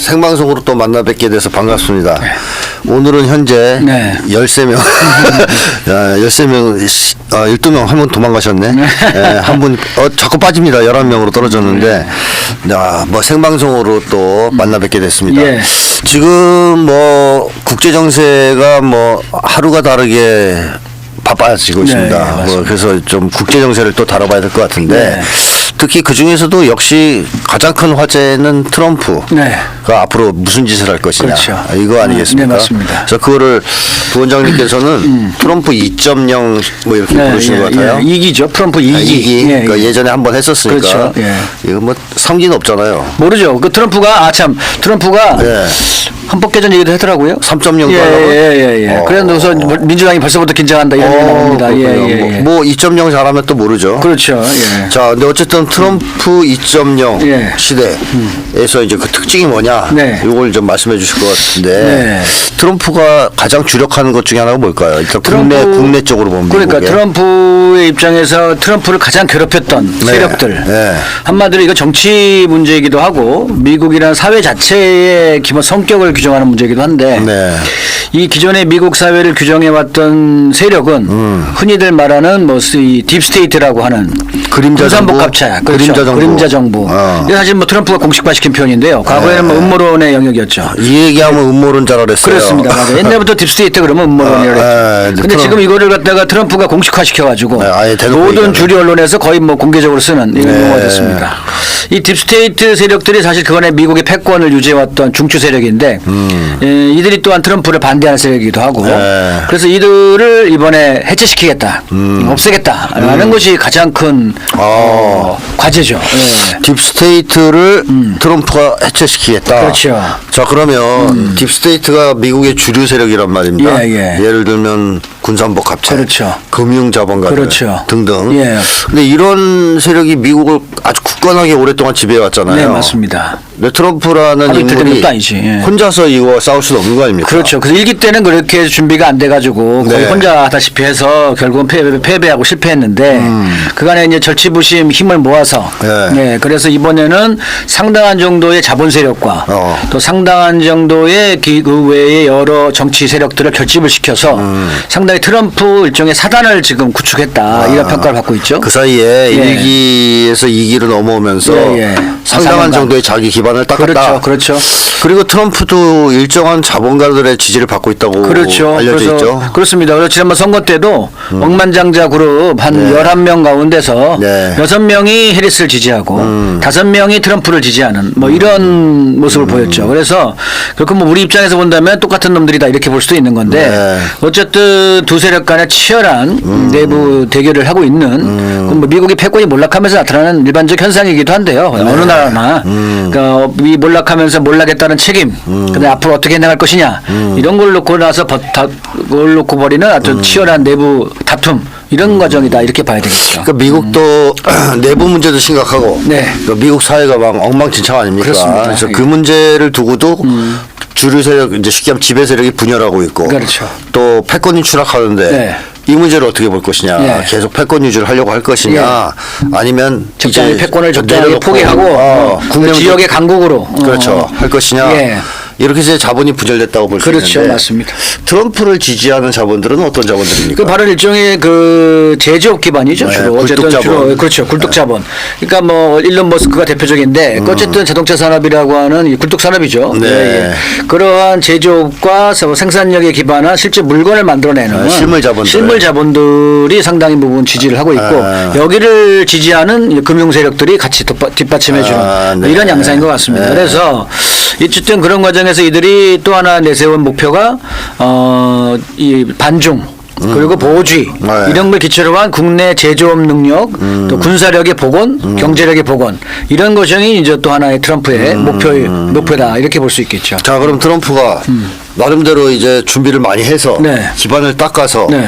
생방송으로 또 만나 뵙게 돼서 반갑습니다. 오늘은 현재 네. 13명, 13명, 12명 한 분 도망가셨네. 한 분, 자꾸 빠집니다. 11명으로 떨어졌는데, 뭐 생방송으로 또 만나 뵙게 됐습니다. 예. 지금 뭐 국제정세가 뭐 하루가 다르게 바빠지고 있습니다. 네, 뭐 그래서 좀 국제 정세를 또 다뤄봐야 될 것 같은데 네. 특히 그 중에서도 역시 가장 큰 화제는 트럼프가 네. 앞으로 무슨 짓을 할 것이냐. 그렇죠. 이거 아니겠습니까? 네, 맞습니다. 그래서 그거를 부원장님께서는 트럼프 2.0 뭐 이렇게 부르시는 것 같아요. 이기죠. 트럼프 2기. 그러니까 예전에 한번 했었으니까. 그렇죠. 예. 이거 뭐 성기는 없잖아요. 모르죠. 그 트럼프가 트럼프가 예. 헌법 개정 얘기도 하더라고요. 3.0도 예. 그래서 민주당이 벌써부터 긴장한다 이런 얘기 나옵니다. 예. 뭐 2.0 잘하면 또 모르죠. 그렇죠. 예. 자, 근데 어쨌든 트럼프 2.0 예. 시대에서 이제 그 특징이 뭐냐? 네. 이걸 좀 말씀해 주실 것 같은데 네. 트럼프가 가장 주력하는 것 중에 하나가 뭘까요? 일단 국내 쪽으로 보면 그러니까 미국의. 트럼프의 입장에서 트럼프를 가장 괴롭혔던 세력들 네. 한마디로 이거 정치 문제이기도 하고 미국이라는 사회 자체의 기본 성격을 규정하는 문제이기도 한데 네. 이 기존의 미국 사회를 규정해왔던 세력은 흔히들 말하는 뭐 이 딥스테이트라고 하는 그림자 정부? 군산복합차, 그림자 정부. 이게 사실 뭐 트럼프가 공식화시킨 표현인데요. 과거에는 뭐 음모론의 영역이었죠. 이 얘기하면 음모론자라 그랬어요. 그렇습니다. 맞아요. 옛날부터 딥스테이트 그러면 음모론이라고 했죠. 근데 지금 이거를 갖다가 트럼프가 공식화시켜가지고 아예 대놓고 모든 얘기하네. 주류 언론에서 거의 뭐 공개적으로 쓰는 이런 네. 용어가 됐습니다. 이 딥스테이트 세력들이 사실 그간에 미국의 패권을 유지해왔던 중추 세력인데 이들이 또한 트럼프를 반대하는 세력이기도 하고 네. 그래서 이들을 이번에 해체시키겠다, 없애겠다라는 것이 가장 큰 과제죠. 예. 딥스테이트를 트럼프가 해체시키겠다. 그렇죠. 자, 그러면 딥스테이트가 미국의 주류 세력이란 말입니다. 예. 예를 들면 군산복 합체, 그렇죠. 금융자본가들 그렇죠. 등등. 예. 근데 이런 세력이 미국을 아주 굳건하게 오랫동안 지배해 왔잖아요. 네, 맞습니다. 근데 트럼프는 하루 이틀 된 인물이 것도 아니지. 예. 혼자서 이거 싸울 수는 없는 거 아닙니까? 그렇죠. 그래서 일기 때는 그렇게 준비가 안 돼가지고 거의 네. 혼자 하다시피 해서 결국은 패배하고 실패했는데 그간에 이제 절치부심 힘을 모아서 네. 그래서 이번에는 상당한 정도의 자본 세력과 또 상당한 정도의 그 외의 여러 정치 세력들을 결집을 시켜서 상당히 트럼프 일종의 사단을 지금 구축했다 이런 평가를 받고 있죠. 그 사이에 예. 1기에서 2기로 넘어오면서 예. 상당한 정도의 자기 기반을 닦았다. 그렇죠. 그리고 트럼프도 일정한 자본가들의 지지를 받고 있다고 그렇죠. 알려져 그래서 있죠. 그렇습니다. 그래서 지난번 선거 때도 억만장자 그룹 한 11명 가운데서 네. 6명이 해리스를 지지하고 5명이 트럼프를 지지하는 뭐 이런 모습을 보였죠. 그래서 결국 뭐 우리 입장에서 본다면 똑같은 놈들이다 이렇게 볼 수도 있는 건데 네. 어쨌든 두 세력 간의 치열한 내부 대결을 하고 있는 뭐 미국이 패권이 몰락하면서 나타나는 일반적 현상이기도 한데요. 어느 나라나 그러니까 이 몰락하면서 몰락했다는 책임 근데 앞으로 어떻게 나갈 것이냐 이런 걸 놓고 나서 그걸 놓고 벌이는 아주 치열한 내부 다툼 이런 과정이다 이렇게 봐야 되겠죠. 그러니까 미국도 내부 문제도 심각하고 네. 그러니까 미국 사회가 막 엉망진창 아닙니까? 그렇습니다. 그래서 예. 그 문제를 두고도 주류 세력 이제 쉽게 하면 지배 세력이 분열하고 있고 그렇죠. 또 패권이 추락하는데 네. 이 문제를 어떻게 볼 것이냐 네. 계속 패권 유지를 하려고 할 것이냐 아니면 적당히 이제 패권을 적당하게 내려놓고, 포기하고 국내 지역의 강국으로 그렇죠 할 것이냐 예. 이렇게 해서 자본이 분열됐다고 볼 수 그렇죠. 있는데 맞습니다. 트럼프를 지지하는 자본들은 어떤 자본들입니까? 그 바로 일종의 그 제조업 기반이죠. 네, 주로 굴뚝자본. 주로 그렇죠. 굴뚝자본. 그러니까 뭐 일론 머스크가 대표적인데 어쨌든 자동차 산업이라고 하는 이 굴뚝 산업이죠. 네. 그러한 제조업과 생산력에 기반한 실제 물건을 만들어내는 실물 자본들이 상당히 부분 지지를 하고 있고 여기를 지지하는 금융 세력들이 같이 뒷받침해주는 네. 이런 양상인 것 같습니다. 네. 그래서 어쨌든 그런 과정에서 이들이 또 하나 내세운 목표가 이 반중 그리고 보호주의 이런 걸 기초로 한 국내 제조업 능력 또 군사력의 복원 경제력의 복원 이런 것이 이제 또 하나의 트럼프의 목표다 이렇게 볼 수 있겠죠. 자, 그럼 트럼프가 나름대로 이제 준비를 많이 해서 네. 기반을 닦아서 네.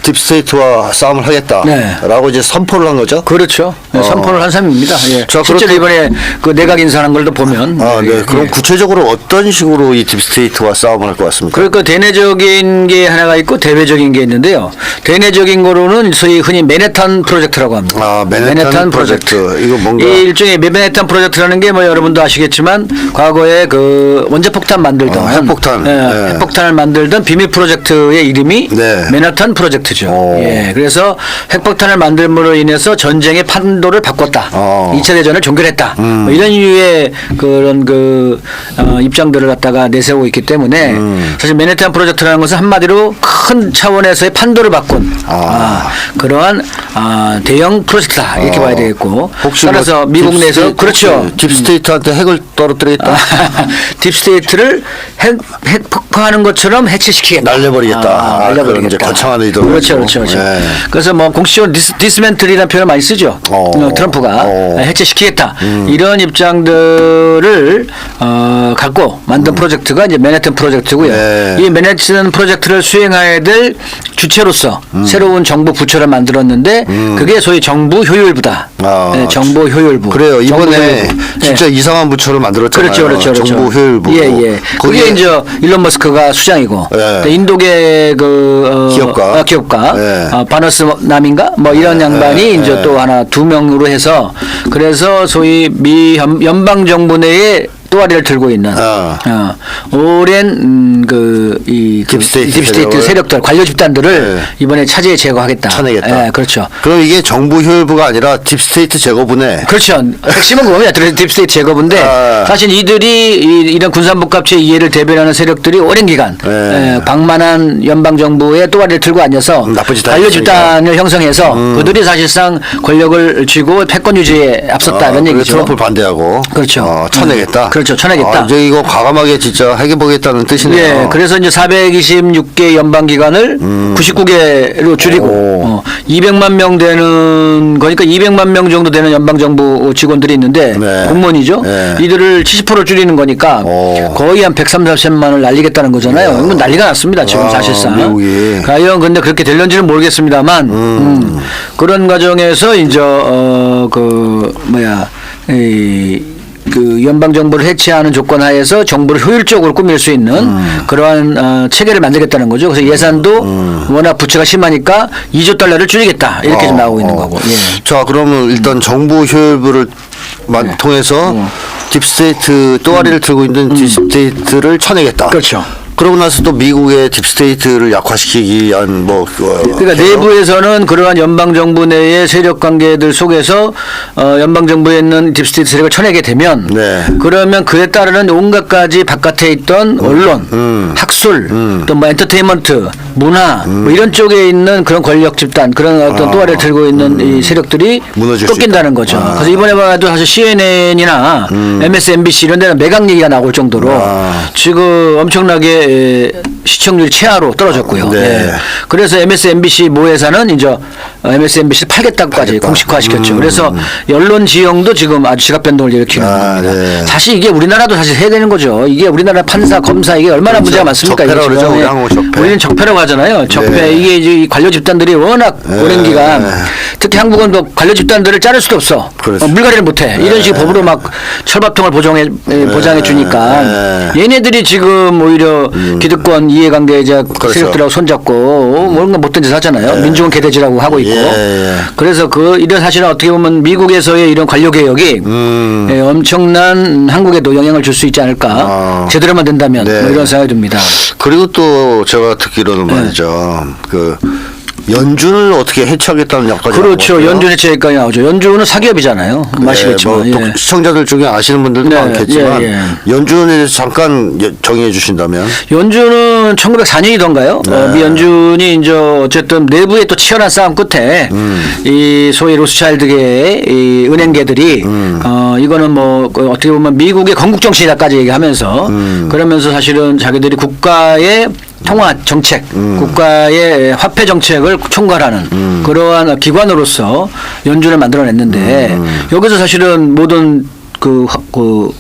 딥스테이트와 싸움을 하겠다라고 네. 이제 선포를 한 거죠. 그렇죠. 네, 선포를 한 셈입니다. 예. 자, 실제로 그렇게- 이번에 그 내각 인사한 걸도 보면. 아, 네. 예. 그럼 구체적으로 어떤 식으로 이 딥스테이트와 싸움을 할 것 같습니까? 그러니까 대내적인 게 하나가 있고 대외적인 게 있는데요. 대내적인 거로는 소위 흔히 맨해튼 프로젝트라고 합니다. 아, 맨해튼 프로젝트. 이거 뭔가- 이 일종의 맨해튼 프로젝트라는 게 뭐 여러분도 아시겠지만 과거에 그 원자폭탄 만들던 핵폭탄. 네. 핵폭탄을 만들던 비밀 프로젝트의 이름이 네. 맨해튼 프로젝트죠. 오. 예. 그래서 핵폭탄을 만들므로 인해서 전쟁의 판도를 바꿨다. 2차 대전을 종결했다. 뭐 이런 류의 그런 입장들을 갖다가 내세우고 있기 때문에 사실 맨해튼 프로젝트라는 것은 한마디로 큰 차원에서의 판도를 바꾼 그러한 대형 프로젝트다 이렇게 봐야 되겠고 혹시 따라서 미국 내에서 그렇죠. 딥스테이트한테 핵을 떨어뜨리겠다. 딥스테이트를 핵폭파하는 것처럼 해체시키겠다. 날려버리겠다. 날려버리겠다. 그런 이제 거창한 의도로. 그렇죠, 그렇죠, 그렇죠. 네. 그래서 뭐 공식적으로 디스멘틀이라는 표현을 많이 쓰죠. 트럼프가 해체시키겠다. 이런 입장들을 갖고 만든 프로젝트가 이제 맨해튼 프로젝트고요. 네. 이 맨해튼 프로젝트를 수행해야 될 주체로서 새로운 정부 부처를 만들었는데 그게 소위 정부 효율부다. 아, 네, 정부 효율부. 그래요. 정부 이번에 효율부. 진짜 네. 이상한 부처를 만들었잖아요. 그렇죠, 그렇죠, 그렇죠. 정부 효율부. 예, 예. 그게 이제 일론 머스크가 수장이고, 예. 또 인도계 기업가, 예. 바너스 남인가, 뭐 이런 양반이 이제 또 하나 2명으로 해서 그래서 소위 미 연방 정부 내에 또아리를 들고 있는 오랜 딥스테이트 세력들 관료 집단들을 네. 이번에 차제에 제거하겠다. 쳐내겠다. 예, 그렇죠. 그럼 이게 정부 효율부가 아니라 딥스테이트 제거부네. 그렇죠. 핵심은 그겁니다. 딥스테이트 제거부인데 사실 이들이 이런 군산복합 제2회를 대변하는 세력들이 오랜 기간 방만한 연방 정부의 또아리를 들고 앉아서 나쁜 짓 관료 했으니까. 집단을 형성해서 그들이 사실상 권력을 쥐고 패권 유지에 앞섰다 이런 그래서 얘기죠. 트럼프를 반대하고. 그렇죠. 쳐내겠다. 그렇죠. 쳐내겠다. 이제 이거 과감하게 진짜 해보겠다는 뜻이네요. 예, 그래서 이제 426개 연방 기관을 99개로 줄이고 200만 명 되는 거니까 200만 명 정도 되는 연방 정부 직원들이 있는데 네. 공무원이죠. 네. 이들을 70% 줄이는 거니까 거의 한 130~140만을 날리겠다는 거잖아요. 이건 난리가 났습니다. 지금 사실상. 미국이. 과연 근데 그렇게 될런지는 모르겠습니다만 그런 과정에서 이제 그 연방 정부를 해체하는 조건 하에서 정부를 효율적으로 꾸밀 수 있는 그러한 체계를 만들겠다는 거죠. 그래서 예산도 워낙 부채가 심하니까 2조 달러를 줄이겠다 이렇게 좀 나오고 있는 거고. 예. 자, 그러면 일단 정부 효율부를 통해서 딥스테이트 또아리를 들고 있는 딥스테이트를 쳐내겠다. 그렇죠. 그러고 나서 또 미국의 딥스테이트를 약화시키기 위한 그러니까 내부에서는 그러한 연방 정부 내의 세력 관계들 속에서 연방 정부에 있는 딥스테이트 세력을 쳐내게 되면 네. 그러면 그에 따르는 온갖 가지 바깥에 있던 언론, 학술, 또 뭐 엔터테인먼트, 문화 뭐 이런 쪽에 있는 그런 권력 집단 그런 어떤 또아리를 들고 있는 이 세력들이 무너질 수 꺾인다는 있다. 거죠. 그래서 이번에 봐도 사실 CNN이나 MSNBC 이런 데는 매각 얘기가 나올 정도로 지금 엄청나게 시청률 최하로 떨어졌고요. 네. 예. 그래서 MSNBC 모회사는 이제 MSNBC 팔겠다고까지 공식화시켰죠. 그래서 언론 지형도 지금 아주 지각 변동을 일으키는 겁니다. 네. 사실 이게 우리나라도 사실 해야 되는 거죠. 이게 우리나라 판사, 검사 이게 얼마나 문제가 많습니까? 적폐라고 이게 그러죠. 지금. 우리 한국 적폐. 우리는 적폐라고 하잖아요. 적폐 네. 이게 이제 이 관료 집단들이 워낙 오랜 기간 특히 한국은 또 관료 집단들을 자를 수도 없어. 그렇죠. 물갈이를 못해. 이런 식의 법으로 막 철밥통을 보장해 주니까 얘네들이 지금 오히려 기득권 이해관계자 그렇죠. 세력들하고 손잡고 뭔가 못된 짓을 하잖아요. 민중은 개돼지라고 하고 있고. 그래서 이런 사실은 어떻게 보면 미국에서의 이런 관료 개혁이 엄청난 한국에도 영향을 줄 수 있지 않을까. 제대로만 된다면 네. 뭐 이런 생각이 듭니다. 그리고 또 제가 듣기로는 말이죠. 그 연준을 어떻게 해체하겠다는 약까지 그렇죠. 나오고요. 연준 해체까지 나오죠. 연준은 사기업이잖아요. 아시겠지만. 뭐 예. 시청자들 중에 아시는 분들도 네, 많겠지만 예, 연준에 대해서 잠깐 정의해 주신다면. 연준은 1904년이던가요? 미 연준이 이제 어쨌든 내부에 또 치열한 싸움 끝에 이 소위 로스차일드계의 이 은행계들이 이거는 뭐 어떻게 보면 미국의 건국 정신이다까지 얘기하면서 그러면서 사실은 자기들이 국가의 통화 정책, 국가의 화폐 정책을 총괄하는 그러한 기관으로서 연준을 만들어냈는데 여기서 사실은 모든 그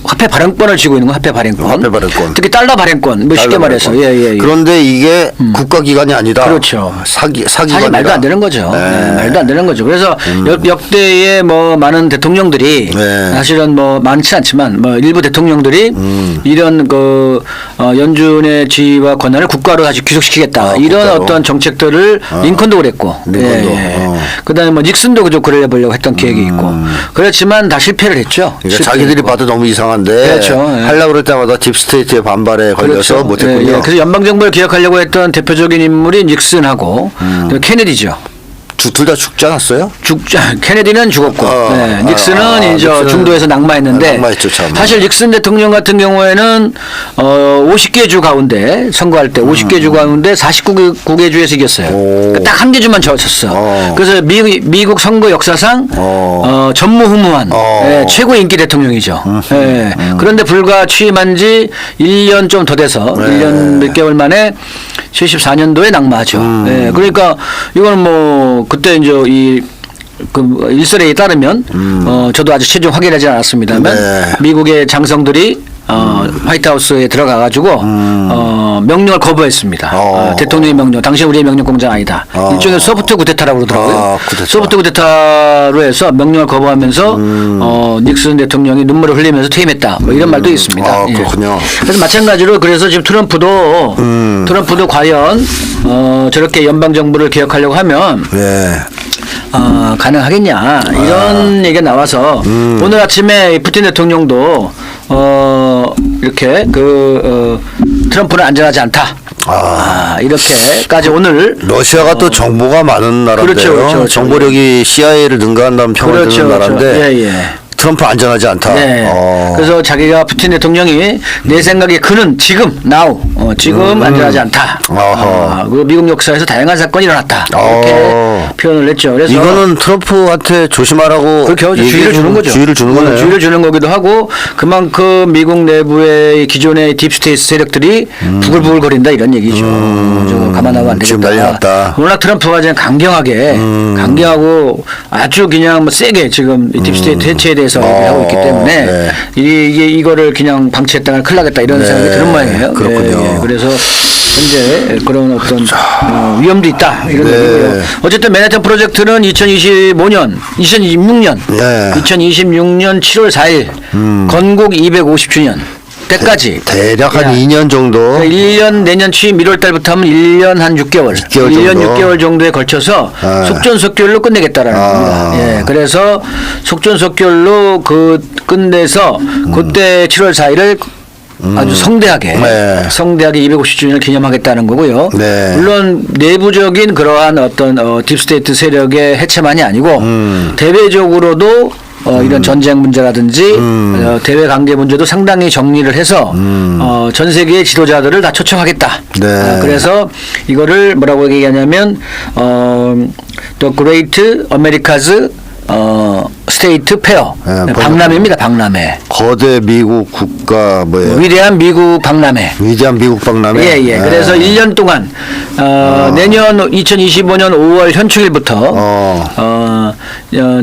화폐 발행권을 쥐고 있는 거 화폐 발행권. 화폐 발행권. 특히 달러 발행권. 뭐 쉽게 달러 말해서. 발행권. 예. 그런데 이게 국가기관이 아니다. 그렇죠. 사기관이다. 사실 말도 안 되는 거죠. 네, 말도 안 되는 거죠. 그래서 역대의 뭐 많은 대통령들이 네. 사실은 뭐 많지 않지만 뭐 일부 대통령들이 이런 그 연준의 지위와 권한을 국가로 다시 귀속시키겠다 이런 국가로. 어떤 정책들을 링컨도 그랬고, 링컨도. 그다음에 뭐 닉슨도 그저 그래 보려고 했던 계획이 있고, 그렇지만 다 실패를 했죠. 그러니까 자기들이 봐도 너무 이상한데 그렇죠. 예. 하려고 그럴 때마다 딥스테이트의 반발에 걸려서 못했군요. 그래서 연방정부를 기획하려고 했던 대표적인 인물이 닉슨하고 케네디죠. 둘 다 죽지 않았어요? 케네디는 죽었고, 닉슨은 이제 닉슨은 중도에서 낙마했는데, 낙마했죠, 참. 사실 닉슨 대통령 같은 경우에는 50개 주 가운데 선거할 때 50개 주 가운데 49개 주에서 이겼어요. 그러니까 딱 한 개 주만 졌었어. 그래서 미국 선거 역사상 전무후무한 최고 인기 대통령이죠. 그런데 불과 취임한 지 1년 좀 더 돼서 1년 몇 개월 만에 74년도에 낙마하죠. 그러니까 이거는 뭐 그때 이제 그 일설에 따르면 저도 아직 최종 확인하지 않았습니다만 미국의 장성들이 화이트하우스에 들어가가지고 명령을 거부했습니다. 대통령의 명령, 당시 우리의 명령 공장 아니다. 일종의 소프트 구테타라고 그러더라고요. 소프트 구테타로 해서 명령을 거부하면서 닉슨 대통령이 눈물을 흘리면서 퇴임했다. 뭐 이런 말도 있습니다. 그렇군요. 그래서 마찬가지로 그래서 지금 트럼프도 과연 저렇게 연방 정부를 개혁하려고 하면 가능하겠냐 이런 얘기가 나와서 오늘 아침에 푸틴 대통령도 이렇게 트럼프는 안전하지 않다. 이렇게까지 오늘 러시아가 또 정보가 많은 나라인데요. 그렇죠. 정보력이 CIA를 능가한다는 평을 듣는 나라인데 트럼프 안전하지 않다. 그래서 자기가 푸틴 대통령이 내 생각에 그는 지금 지금 안전하지 않다. 그 미국 역사에서 다양한 사건이 일어났다. 이렇게 표현을 했죠. 그래서 이거는 트럼프한테 조심하라고 그렇게 주의를 주는 거죠. 주의를 주는 거네요. 주의를 주는 거기도 하고 그만큼 미국 내부의 기존의 딥스테이트 세력들이 부글부글거린다 이런 얘기죠. 가만하고 안 지금 난리 되겠다. 났다. 워낙 트럼프가 그냥 강경하고 아주 그냥 뭐 세게 지금 딥스테이트 해체에 대해서 하고 있기 때문에 이거를 그냥 방치했다가 큰일 나겠다 이런 생각이 드는 모양이에요. 그렇군요. 그래서 현재 그런 어떤 위험도 있다 이런 얘기고요. 어쨌든 맨해튼 프로젝트는 2026년 7월 4일 건국 250주년 때까지 대략 한 2년 정도 1년 내년 취임 1월 달부터 하면 1년 한 6개월 1년 6개월 정도에 걸쳐서 속전속결로 끝내겠다라는 겁니다. 그래서 속전속결로 끝내서 그때 7월 4일을 아주 성대하게 250주년을 기념하겠다는 거고요. 물론 내부적인 그러한 어떤 딥스테이트 세력의 해체만이 아니고 대외적으로도 이런 전쟁 문제라든지 대외 관계 문제도 상당히 정리를 해서 전 세계의 지도자들을 다 초청하겠다. 그래서 이거를 뭐라고 얘기하냐면 The Great America's 스테이트 페어 박람회입니다. 박람회. 거대 미국 국가 뭐예요? 위대한 미국 박람회. 위대한 미국 박람회. 그래서 1년 동안 내년 2025년 5월 현충일부터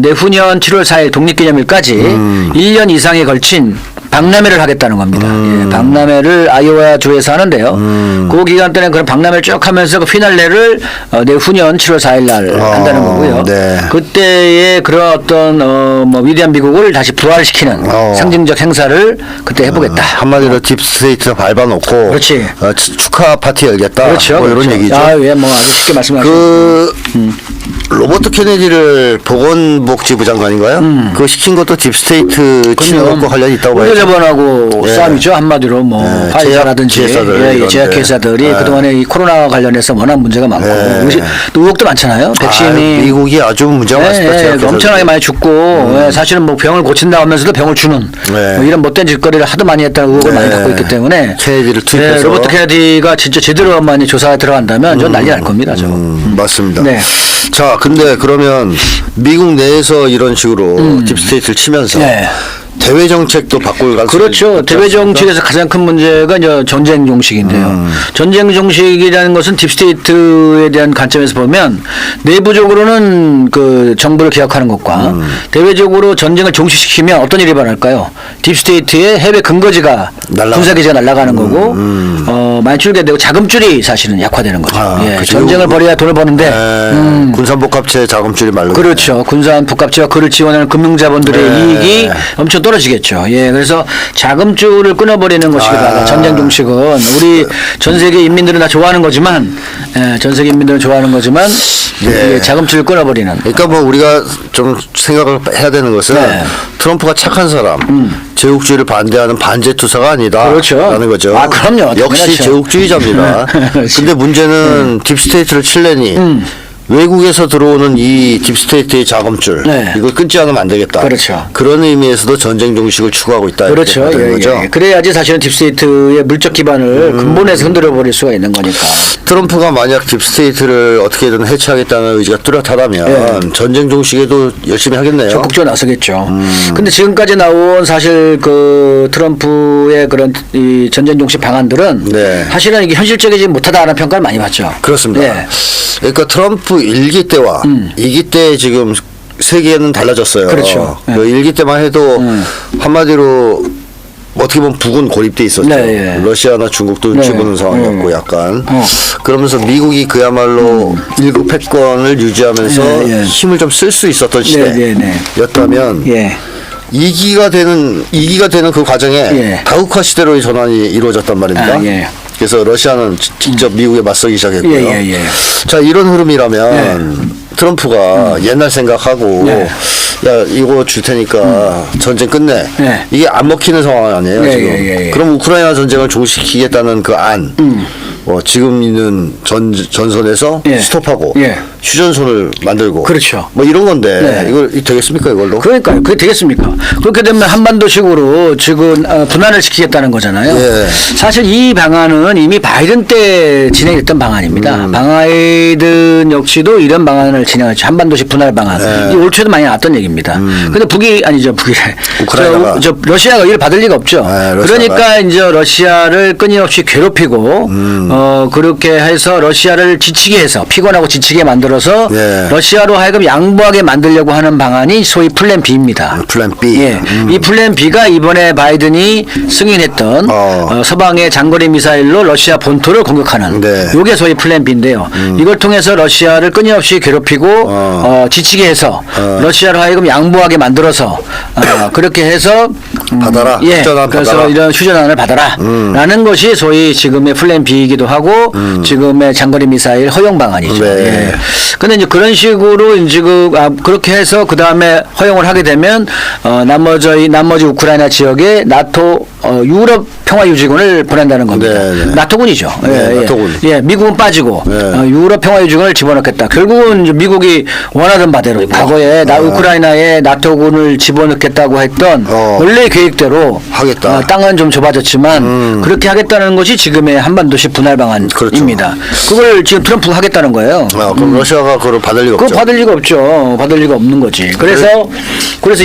내후년 7월 4일 독립기념일까지 1년 이상에 걸친 박람회를 하겠다는 겁니다. 박람회를 아이오와 주에서 하는데요. 그 기간 동안 그런 박람회를 쭉 하면서 그 피날레를 내후년 7월 4일 날 한다는 거고요. 그때의 그런 어떤 뭐 위대한 미국을 다시 부활시키는 상징적 행사를 그때 해보겠다. 한마디로 딥스테이트가 밟아놓고 그렇지. 축하 파티 열겠다. 그렇죠. 뭐 이런 얘기죠. 뭐 아주 쉽게 말씀하시죠. 로버트 케네디를 보건복지부 장관인가요? 그거 시킨 것도 딥스테이트 치료과 관련이 있다고 봐요. 의료자본하고 싸움이죠. 한마디로 뭐 파이자라든지 제약회사들이 그동안에 이 코로나 관련해서 워낙 문제가 많고 또 의혹도 많잖아요. 백신이 미국이 아주 문제가 많습니다. 엄청나게 많이 죽고 사실은 뭐 병을 고친다 하면서도 병을 주는 뭐 이런 못된 짓거리를 하도 많이 했다는 의혹을 많이 갖고 있기 때문에 케네디를 투입해서 로버트 케네디가 진짜 제대로 많이 조사에 들어간다면 좀 난리 날 겁니다. 맞습니다. 자, 근데 그러면 미국 내에서 이런 식으로 딥스테이트를 치면서 대외 정책도 바꿀 가능성이 그렇죠. 있지 대외 않습니까? 정책에서 가장 큰 문제가 이제 전쟁 종식인데요. 전쟁 종식이라는 것은 딥스테이트에 대한 관점에서 보면 내부적으로는 그 정부를 개혁하는 것과 대외적으로 전쟁을 종식시키면 어떤 일이 일어날까요? 딥스테이트의 해외 근거지가 군사기지가 날아가는 거고 많이 줄게되고 자금줄이 사실은 약화되는 거죠. 예, 그렇죠. 전쟁을 벌여야 돈을 버는데 군산복합체 자금줄이 말로 그렇죠. 군산 복합체와 그를 지원하는 금융자본들의 네. 이익이 엄청 떨어지겠죠. 예, 그래서 자금줄을 끊어버리는 것이기도 하다. 전쟁 종식은 우리 전 세계 인민들은 다 좋아하는 거지만, 예, 전 세계 인민들은 좋아하는 거지만 예. 예, 자금줄을 끊어버리는. 그러니까 뭐 우리가 좀 생각을 해야 되는 것은 네. 트럼프가 착한 사람, 제국주의를 반대하는 반제투사가 아니다. 그렇죠. 라는 거죠. 아, 그럼요. 역시 당연하죠. 제국주의자입니다. 근데 문제는 딥스테이트를 칠래니 외국에서 들어오는 이 딥스테이트의 자금줄 네. 이걸 끊지 않으면 안 되겠다. 그렇죠. 그런 의미에서도 전쟁 종식을 추구하고 있다. 그렇죠. 이렇게 되는 예, 거죠. 예. 그래야지 사실은 딥스테이트의 물적 기반을 근본에서 흔들어 버릴 수가 있는 거니까. 트럼프가 만약 딥스테이트를 어떻게든 해체하겠다는 의지가 뚜렷하다면 전쟁 종식에도 열심히 하겠네요. 적극적으로 나서겠죠. 근데 지금까지 나온 사실 그 트럼프의 그런 이 전쟁 종식 방안들은 네. 사실은 이게 현실적이지 못하다는 평가를 많이 받죠. 그렇습니다. 예. 그러니까 트럼프 1기 때와 2기 때 지금 세계는 달라졌어요. 그렇죠. 그 1기 때만 해도 한마디로 어떻게 보면 북은 고립돼 있었죠. 네, 예. 러시아나 중국도 네. 눈치 보는 상황이었고 약간 어. 그러면서 미국이 그야말로 일국 패권을 유지하면서 예, 예. 힘을 좀 쓸 수 있었던 네, 네, 네. 시대였다면 예. 2기가 되는 그 과정에 예. 다국화 시대로의 전환이 이루어졌단 말입니다. 아, 예. 그래서 러시아는 직접 미국에 맞서기 시작했고요. 예, 예, 예. 자, 이런 흐름이라면 트럼프가 옛날 생각하고 예. 야, 이거 줄 테니까 전쟁 끝내. 예. 이게 안 먹히는 상황 아니에요, 예, 지금. 예, 예. 그럼 우크라이나 전쟁을 종식시키겠다는 그 안. 지금 있는 전선에서 예. 스톱하고 예. 휴전선을 만들고 그렇죠. 뭐 이런 건데 네. 이걸 되겠습니까, 이걸로? 그러니까요. 그게 되겠습니까? 그렇게 되면 한반도식으로 지금 분할을 시키겠다는 거잖아요. 예. 사실 이 방안은 이미 바이든 때 진행했던 방안입니다. 바이든 역시도 이런 방안을 진행했죠. 한반도식 분할 방안. 예. 이 올 초에도 많이 나왔던 얘기입니다. 근데 북이래. 우크라이나가. 저 러시아가 이를 받을 리가 없죠. 예, 러시아가. 그러니까 이제 러시아를 끊임없이 괴롭히고 그렇게 해서 러시아를 지치게 해서 피곤하고 지치게 만들어서 예. 러시아로 하여금 양보하게 만들려고 하는 방안이 소위 플랜 B입니다. 플랜 B. 예, 이 플랜 B가 이번에 바이든이 승인했던 서방의 장거리 미사일로 러시아 본토를 공격하는 네. 이게 소위 플랜 B인데요. 이걸 통해서 러시아를 끊임없이 괴롭히고 지치게 해서 러시아로 하여금 양보하게 만들어서 그렇게 해서 받아라. 예, 휴전안 그래서 받아라. 이런 휴전안을 받아라라는 것이 소위 지금의 플랜 B이기도 하고 지금의 장거리 미사일 허용 방안이죠. 네. 예. 근데 이제 그런 식으로 이제 그렇게 해서 그 다음에 허용을 하게 되면 나머지 우크라이나 지역에 나토 유럽 평화유지군을 보낸다는 겁니다. 네, 네. 나토군이죠. 네, 예, 나토군. 예, 미국은 빠지고 네. 유럽 평화유지군을 집어넣겠다. 결국은 이제 미국이 원하던 바대로 과거에 우크라이나에 나토군을 집어넣겠다고 했던 원래 계획대로 하겠다. 땅은 좀 좁아졌지만 그렇게 하겠다는 것이 지금의 한반도식 분할 방안입니다. 그렇죠. 그걸 지금 트럼프가 하겠다는 거예요. 그럼 러시아가 그걸 받을 리가 그거 없죠. 받을 리가 없죠. 받을 리가 없는 거지. 그래서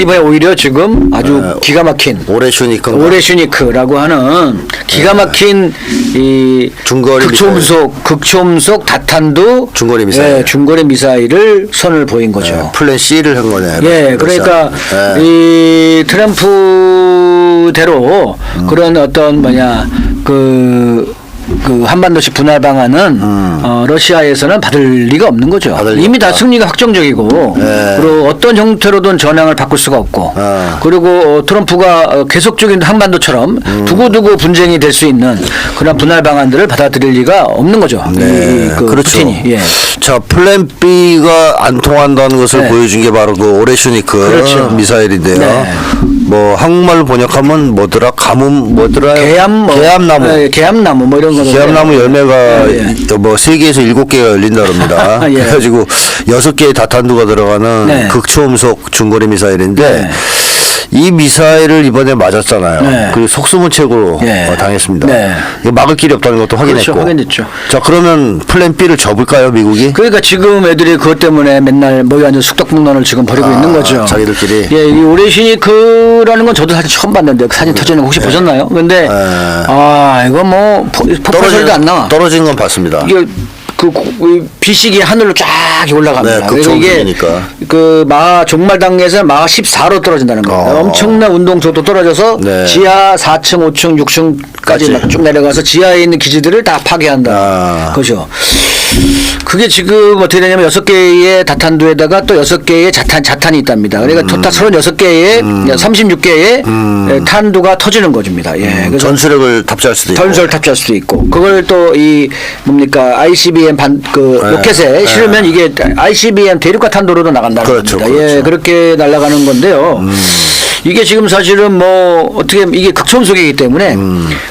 이번에 오히려 지금 아주 기가 막힌 오레슈니크라고 하는 기가 막힌 이 중거리 극초음속 다탄두 중거리 미사일. 예, 중거리 미사일을 선을 보인 거죠. 플랜 C를 한 거네. 예, 그러니까 이 트럼프대로 그런 어떤 그 한반도식 분할 방안은 러시아에서는 받을 리가 없는 거죠. 이미 다 승리가 확정적이고 그리고 어떤 형태로든 전황을 바꿀 수가 없고 그리고 트럼프가 계속적인 한반도처럼 두고두고 분쟁이 될 수 있는 그런 분할 방안들을 받아들일 리가 없는 거죠. 그렇죠. 푸틴이. 예. 자, 플랜 B가 안 통한다는 것을 보여준 게 바로 그 오레슈니크 그렇죠. 미사일인데요. 네. 뭐 한국말로 번역하면 개암나무. 개암나무 뭐 이런 거. 개암나무 열매가 뭐 3개에서 7개가 열린다 그럽니다. 예. 그래가지고 6개의 다탄두가 들어가는 극초음속 중거리 미사일인데 이 미사일을 이번에 맞았잖아요. 네. 그리고 속수무책으로 네. 당했습니다. 네. 이거 막을 길이 없다는 것도 확인했고. 그렇죠. 확인했죠. 자, 그러면 플랜 B를 접을까요, 미국이? 그러니까 지금 애들이 그것 때문에 맨날 모여 앉아 숙덕분란을 지금 벌이고 있는 거죠. 자기들끼리. 예, 이 오레시니크라는 건 저도 사실 처음 봤는데 그 사진 터지는 거 혹시 보셨나요? 근데 이거 뭐 폭발 소리도 안 나. 떨어진 건 봤습니다. 이게 그 비식이 하늘로 쫙 올라갑니다. 네, 그래서 이게 급정중이니까. 그 마하 종말단계에서 마하 14로 떨어진다는 거예요. 엄청난 운동속도 떨어져서 네. 지하 4층, 5층, 6층까지 막 쭉 내려가서 지하에 있는 기지들을 다 파괴한다. 그죠. 그게 지금 어떻게 되냐면 6개의 다탄두에다가 또 6개의 자탄이 있답니다. 그러니까 토탈 36개의 36개의 탄두가 터지는 거입니다. 예. 그래서 전술핵을 탑재할 수도 있고. 전설 탑재할 수도 있고 그걸 또 이 뭡니까 ICBM 로켓에 실으면 이게 ICBM 대륙과 탄도로도 나간다는 그렇죠, 겁니다. 그렇죠. 예, 그렇게 날아가는 건데요. 이게 지금 사실은 뭐 어떻게 이게 극초음속이기 때문에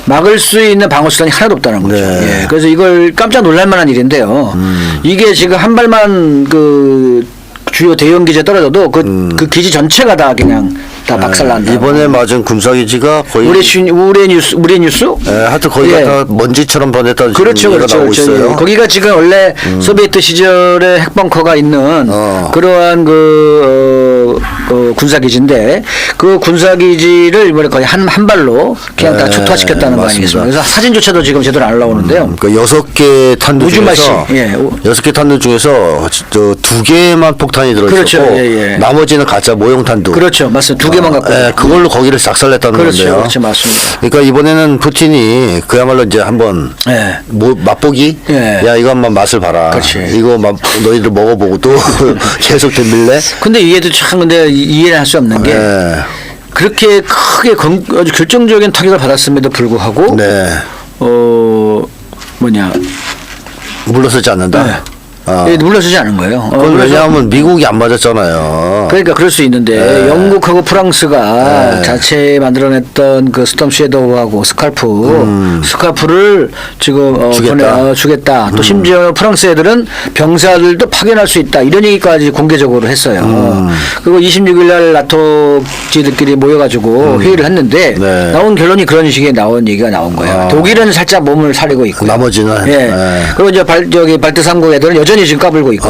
막을 수 있는 방어 수단이 하나도 없다는 거죠. 네. 예, 그래서 이걸 깜짝 놀랄 만한 일인데요. 이게 지금 한 발만 그 주요 대형 기지에 떨어져도 그 기지 전체가 다 그냥 다 박살난다. 이번에 맞은 군사기지가 거의 우레뉴스? 하여튼 거기가 예. 다 먼지처럼 변했다는 그렇죠, 얘기가 그렇죠, 나오고 그렇죠. 있어요. 예. 거기가 지금 원래 소비에트 시절에 핵벙커가 있는 그러한 군사기지인데 그 군사기지를 이번에 거의 한 발로 그냥 다 초토화시켰다는 거 아니겠습니까? 그래서 사진조차도 지금 제대로 안 올라오는데요. 그러니까 6개 탄두 우주마시. 중에서 예. 6개 탄두 중에서 2개만 폭탄이 들어있었고 그렇죠. 예, 예. 나머지는 가짜 모형 탄두. 그렇죠, 맞습니다. 2개만 갖고. 예, 그걸로 거기를 싹살냈다는 그렇죠, 건데요. 그렇죠, 맞습니다. 그러니까 이번에는 푸틴이 그야말로 이제 한번 예. 맛보기. 예. 야, 이거 한번 맛을 봐라. 그렇지. 이거 너희들 먹어보고 또 계속 들릴래? 근데 이게도 참 근데 이해를 할 수 없는 게 예. 그렇게 크게 아주 결정적인 타격을 받았음에도 불구하고 네. 물러서지 않는다. 네. 아. 예, 물러서지 않은 거예요. 그건 그래서 왜냐하면 미국이 안 맞았잖아요. 그러니까 그럴 수 있는데 영국하고 프랑스가 자체 만들어냈던 그 스톰 섀도우하고 스카프를 지금 주겠다. 또 심지어 프랑스 애들은 병사들도 파견할 수 있다. 이런 얘기까지 공개적으로 했어요. 그리고 26일 날 나토지들끼리 모여가지고 회의를 했는데 네. 나온 결론이 그런 식의 나온 얘기가 나온 거예요. 독일은 살짝 몸을 사리고 있고 나머지는 예. 그리고 이제 발트 3국 애들은 여전히 지금 까불고 있고.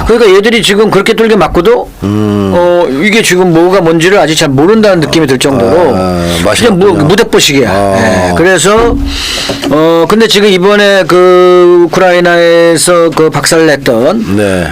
그러니까 얘들이 지금 그렇게 뚫게 맞고도 이게 지금 뭐가 뭔지를 아직 잘 모른다는 느낌이 들 정도로 그냥 무대뽀식이야. 예. 그래서 근데 지금 이번에 그 우크라이나에서 그 박살냈던 네.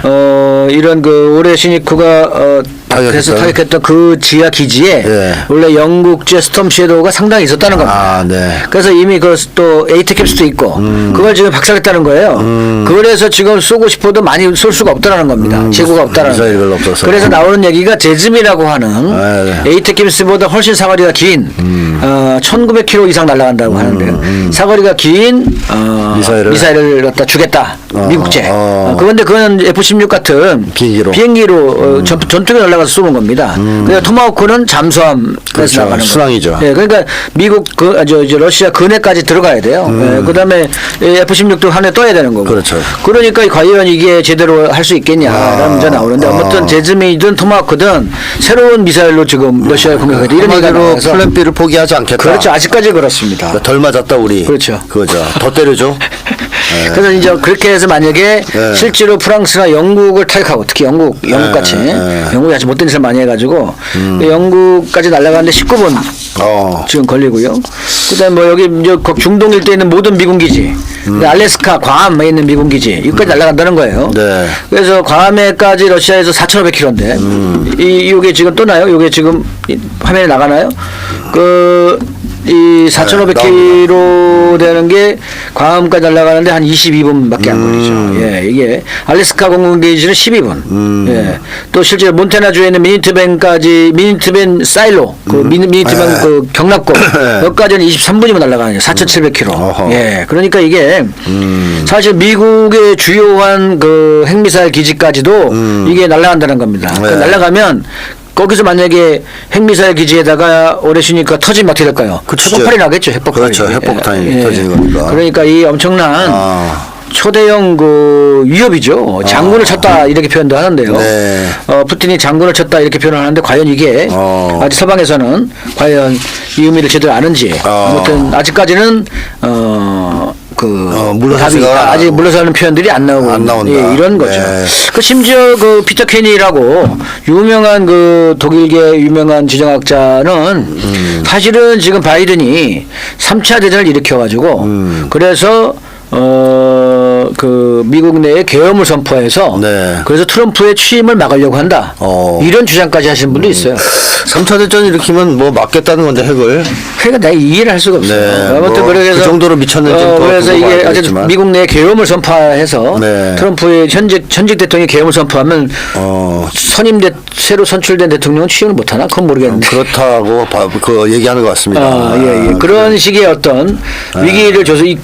이런 그 오레시니크가 그래서 타격했던 그 지하 기지에 예. 원래 영국제 스톰 섀도우가 상당히 있었다는 겁니다. 네. 그래서 이미 또 에이트캡스도 있고 그걸 지금 박살냈다는 거예요. 그래서 지금 쏘고 싶어도 많이 쏠 수가 없다는 겁니다. 재고가 없다는 미사일이 별로 거예요. 없어서. 그래서 나오는 얘기가 제즈미라고 하는 네. 에이트캡스보다 훨씬 사거리가 긴 1900km 이상 날아간다고 하는데요. 사거리가 긴 미사일을 갖다 주겠다. 미국제. 그런데 그건 F-16 같은 비행기로 전투기 날아가서 쏘는 겁니다. 그러니까 토마호크는 잠수함에서 그렇죠. 나가는 거예요. 순항이죠. 예, 그러니까 미국 러시아 근해까지 들어가야 돼요. 예, 그다음에 F-16도 하늘에 떠야 되는 거고. 그렇죠. 그러니까 과연 이게 제대로 할 수 있겠냐라는 문제 나오는데 아무튼 제즈미든 토마호크든 새로운 미사일로 지금 러시아에 공격하겠다 이런 얘기가 나와서 플랜 B를 포기하지 않겠다. 그렇죠. 아직까지 그렇습니다. 덜 맞았다 우리. 그렇죠. 그거죠. 더 때려줘. 그래서 이제 그렇게 해서 만약에 실제로 프랑스나 영국을 타격하고 특히 영국같이 영국이 아주 못된 짓을 많이 해가지고 영국까지 날아가는데 19분 지금 걸리고요. 그다음에 뭐 여기 이제 중동 일대에 있는 모든 미군 기지, 알래스카, 괌에 있는 미군 기지 여기까지 날아간다는 거예요. 네. 그래서 괌에까지 러시아에서 4,500km인데 이게 지금 떠나요? 이게 지금 화면에 나가나요? 이 4,500km 되는 게 괌까지 날아가는데 한 22분밖에 안 걸리죠. 예, 이게 알래스카 공군 게이지는 12분. 예. 또 실제 몬테나주에 있는 미니트벤 사일로 미니트벤 그 경납고 여기까지는 23분이면 날아가는 4,700km. 예. 그러니까 이게 사실 미국의 주요한 그 핵미사일 기지까지도 이게 날아간다는 겁니다. 그러니까 날아가면 거기서 만약에 핵미사일 기지에다가 오레시니까 터지면 어떻게 될까요? 핵폭발이 나겠죠. 핵폭발이. 그렇죠. 핵폭탄이 터지는 겁니다. 그러니까 이 엄청난 초대형 그 위협이죠. 장군을 쳤다 이렇게 표현도 하는데요. 네. 푸틴이 장군을 쳤다 이렇게 표현을 하는데 과연 이게 아직 서방에서는 과연 이 의미를 제대로 아는지 아무튼 아직까지는 물러서지가 아직 물러서는 표현들이 안 나온다. 예, 이런 거죠. 네. 그 심지어 그 피터 케니라고 유명한 그 독일계 유명한 지정학자는 사실은 지금 바이든이 3차 대전을 일으켜가지고 그래서 그 미국 내에 계엄을 선포해서 네. 그래서 트럼프의 취임을 막으려고 한다. 이런 주장까지 하시는 분도 있어요. 3차 대전 일으키면 뭐 막겠다는 건데 핵을. 그러니까 내가 이해를 할 수가 없어요. 네. 아무튼 뭐 그래서 그 정도로 미쳤는지는 더 그래서 두고 이게 봐야 아주 되겠지만. 미국 내 계엄을 선포해서 네. 트럼프의 현직 대통령이 계엄을 선포하면 새로 선출된 대통령은 취임을 못하나? 그건 모르겠는데. 그렇다고 그 얘기하는 것 같습니다. 예. 그런 식의 어떤 위기를 이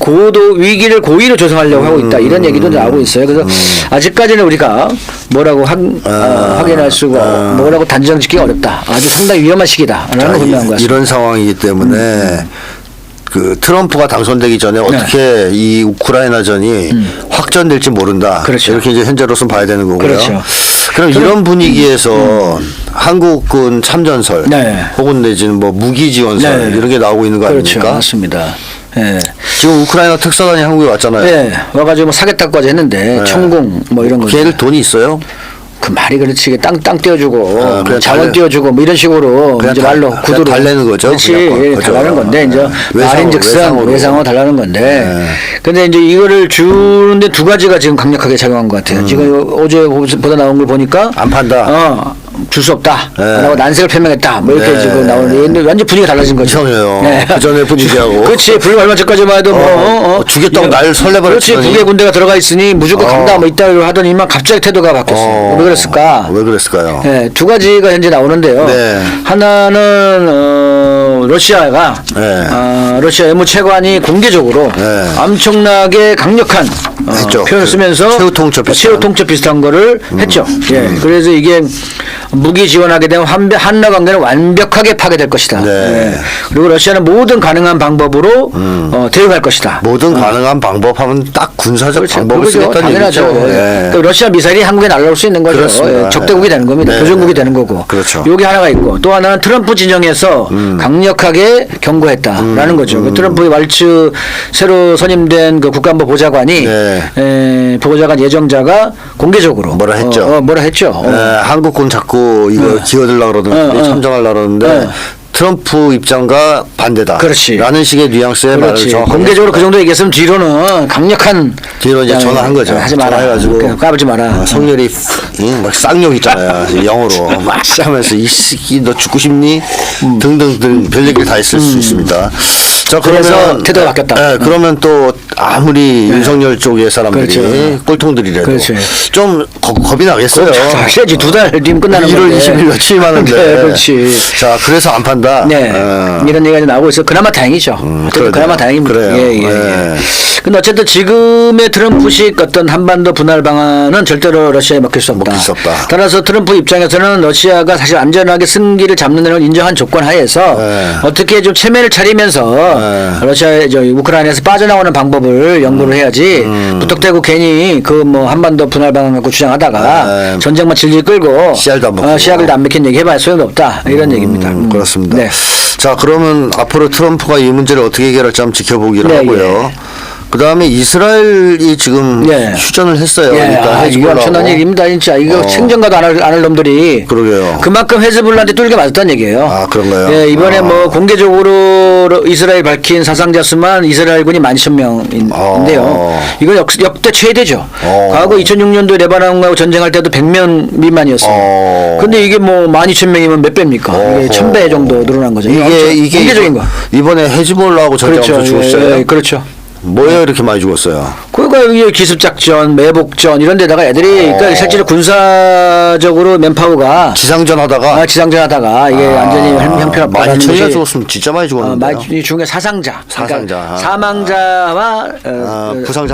위기를 고의로 조성하려고 하고 있다 이런 얘기도 나오고 있어요. 그래서 아직까지는 우리가 뭐라고 확인할 수가 뭐라고 단정짓기가 어렵다. 아주 상당히 위험한 시기다라는 건 분명한 것 같습니다. 이런 상황이기 때문에 그 트럼프가 당선되기 전에 어떻게 이 우크라이나전이 확전될지 모른다. 그렇죠. 이렇게 이제 현재로서는 봐야 되는 거고요. 그렇죠. 그럼 이런 분위기에서 한국군 참전설 네. 혹은 내지는 뭐 무기 지원설 네. 이런 게 나오고 있는 거 그렇죠. 아닙니까? 맞습니다. 예. 지금 우크라이나 특사단이 한국에 왔잖아요. 네. 와가지고 뭐 사겠다고까지 했는데 청공 뭐 이런 거. 걔들 돈이 있어요? 그 말이 그렇지 땅 띄워주고 그냥 자원 띄워주고 뭐 이런 식으로 그냥 이제 말로 그냥 구두로 달래는 거죠. 그렇지 그냥 그죠. 달라는 건데 이제 말인즉슨 외상으로. 외상으로 달라는 건데 근데 이제 이거를 주는데 두 가지가 지금 강력하게 작용한 것 같아요. 지금 어제 보다 나온 걸 보니까 안 판다. 줄 수 없다. 네. 라고 난색을 표명했다. 뭐 이렇게 네. 지금 나오는데 완전 분위기가 달라진 거죠. 이상해요. 그 전에 분위기하고. 그렇지. 불과 얼마 전까지만 해도 주겠다고 날 설레버렸지. 그렇지. 북의 군대가 들어가 있으니 무조건 간다 뭐 이따위로 하더니만 갑자기 태도가 바뀌었어요. 왜 그랬을까? 왜 그랬을까요? 네, 두 가지가 현재 나오는데요. 네. 하나는 러시아가 러시아 외무차관이 공개적으로 엄청나게 강력한 했죠. 표현을 쓰면서 최후 통첩 비슷한 거를 했죠. 예. 그래서 이게 무기 지원하게 되면 한러 관계는 완벽하게 파괴될 것이다. 네. 예. 그리고 러시아는 모든 가능한 방법으로 대응할 것이다. 모든 가능한 방법하면 딱 군사적 방법을 그거죠. 쓰겠다는 당연하죠. 얘기죠. 예. 그 러시아 미사일이 한국에 날아올 수 있는 거죠. 그렇습니다. 예. 적대국이 되는 겁니다. 네. 도전국이 되는 거고. 그렇죠. 요게 하나가 있고 또 하나는 트럼프 진영에서 강력하게 경고했다라는 거죠. 그 트럼프 왈츠 새로 선임된 그 국가안보 보좌관이 보좌관 예정자가 공개적으로 뭐라 했죠. 뭐라 했죠. 한국군 자꾸 이거 기어들려고 그러던데 참전하려고 그러는데 트럼프 입장과 반대다. 그렇지. 라는 식의 뉘앙스의 말을 정확하게 공개적으로 그 정도 얘기했으면 뒤로는 강력한 뒤로 이제 전화한 거죠. 하지 마라. 전화해가지고 까불지 마라. 성렬이 막 쌍욕 있잖아요. 영어로 막 하면서 이 새끼 너 죽고 싶니? 등등등 별 얘기를 다 했을 수 있습니다. 자 그래서 그러면 태도가 바뀌었다. 그러면 또 아무리 윤석열 쪽의 사람들이 꼴통들이라도 그렇지. 좀 겁이 나겠어요. 사실지 2달 뒤면 끝나는 1월 건데. 20일 취임하는데. 네, 그렇지. 자 그래서 안 판다. 네. 이런 얘기가 나오고 있어. 그나마 다행이죠. 어쨌든 그나마 다행입니다. 그래요. 예. 근데 어쨌든 지금의 트럼프식 어떤 한반도 분할 방안은 절대로 러시아에 먹힐 수 없다. 먹힐 수 없다. 따라서 트럼프 입장에서는 러시아가 사실 안전하게 승기를 잡는 걸 인정한 조건 하에서 어떻게 좀 체면을 차리면서 러시아 우크라이나에서 빠져나오는 방법을 연구를 해야지 무턱대고 괜히 그 뭐 한반도 분할 방안 갖고 주장하다가 전쟁만 질질 끌고 씨알도 안 먹고. 씨알도 안 먹힌 얘기 해봐야 소용이 없다 이런 얘기입니다. 그렇습니다. 네. 자 그러면 앞으로 트럼프가 이 문제를 어떻게 해결할지 한번 지켜보기로 네, 하고요. 그 다음에 이스라엘이 지금 휴전을 했어요. 그러니까 이거 엄청난 일입니다. 진짜 이거 생전가도 안 할 놈들이 그러게요. 그만큼 헤즈볼라한테 뚫게 맞았다는 얘기예요. 아 그런가요? 예, 이번에 뭐 공개적으로 이스라엘 밝힌 사상자 수만 이스라엘군이 12,000명인데요. 이건 역대 최대죠. 과거 2006년도 레바논하고 전쟁할 때도 100명 미만이었어요. 근데 이게 뭐 12,000명이면 몇 배입니까? 이게 1,000배 정도 늘어난 거죠. 이게 공개적인 거. 이번에 헤즈볼라하고 전쟁하면서 죽었어요. 예, 그렇죠. 뭐예요 이렇게 많이 죽었어요? 그러니까 이게 기습작전, 매복전 이런 데다가 애들이 그러니까 실제로 군사적으로 맨파워가 지상전 하다가 지상전하다가 이게 완전히 형편없다는 많이 것이 천이나 죽었으면 진짜 많이 죽었는데요. 많이 중에 사상자. 사상자. 그러니까 사망자와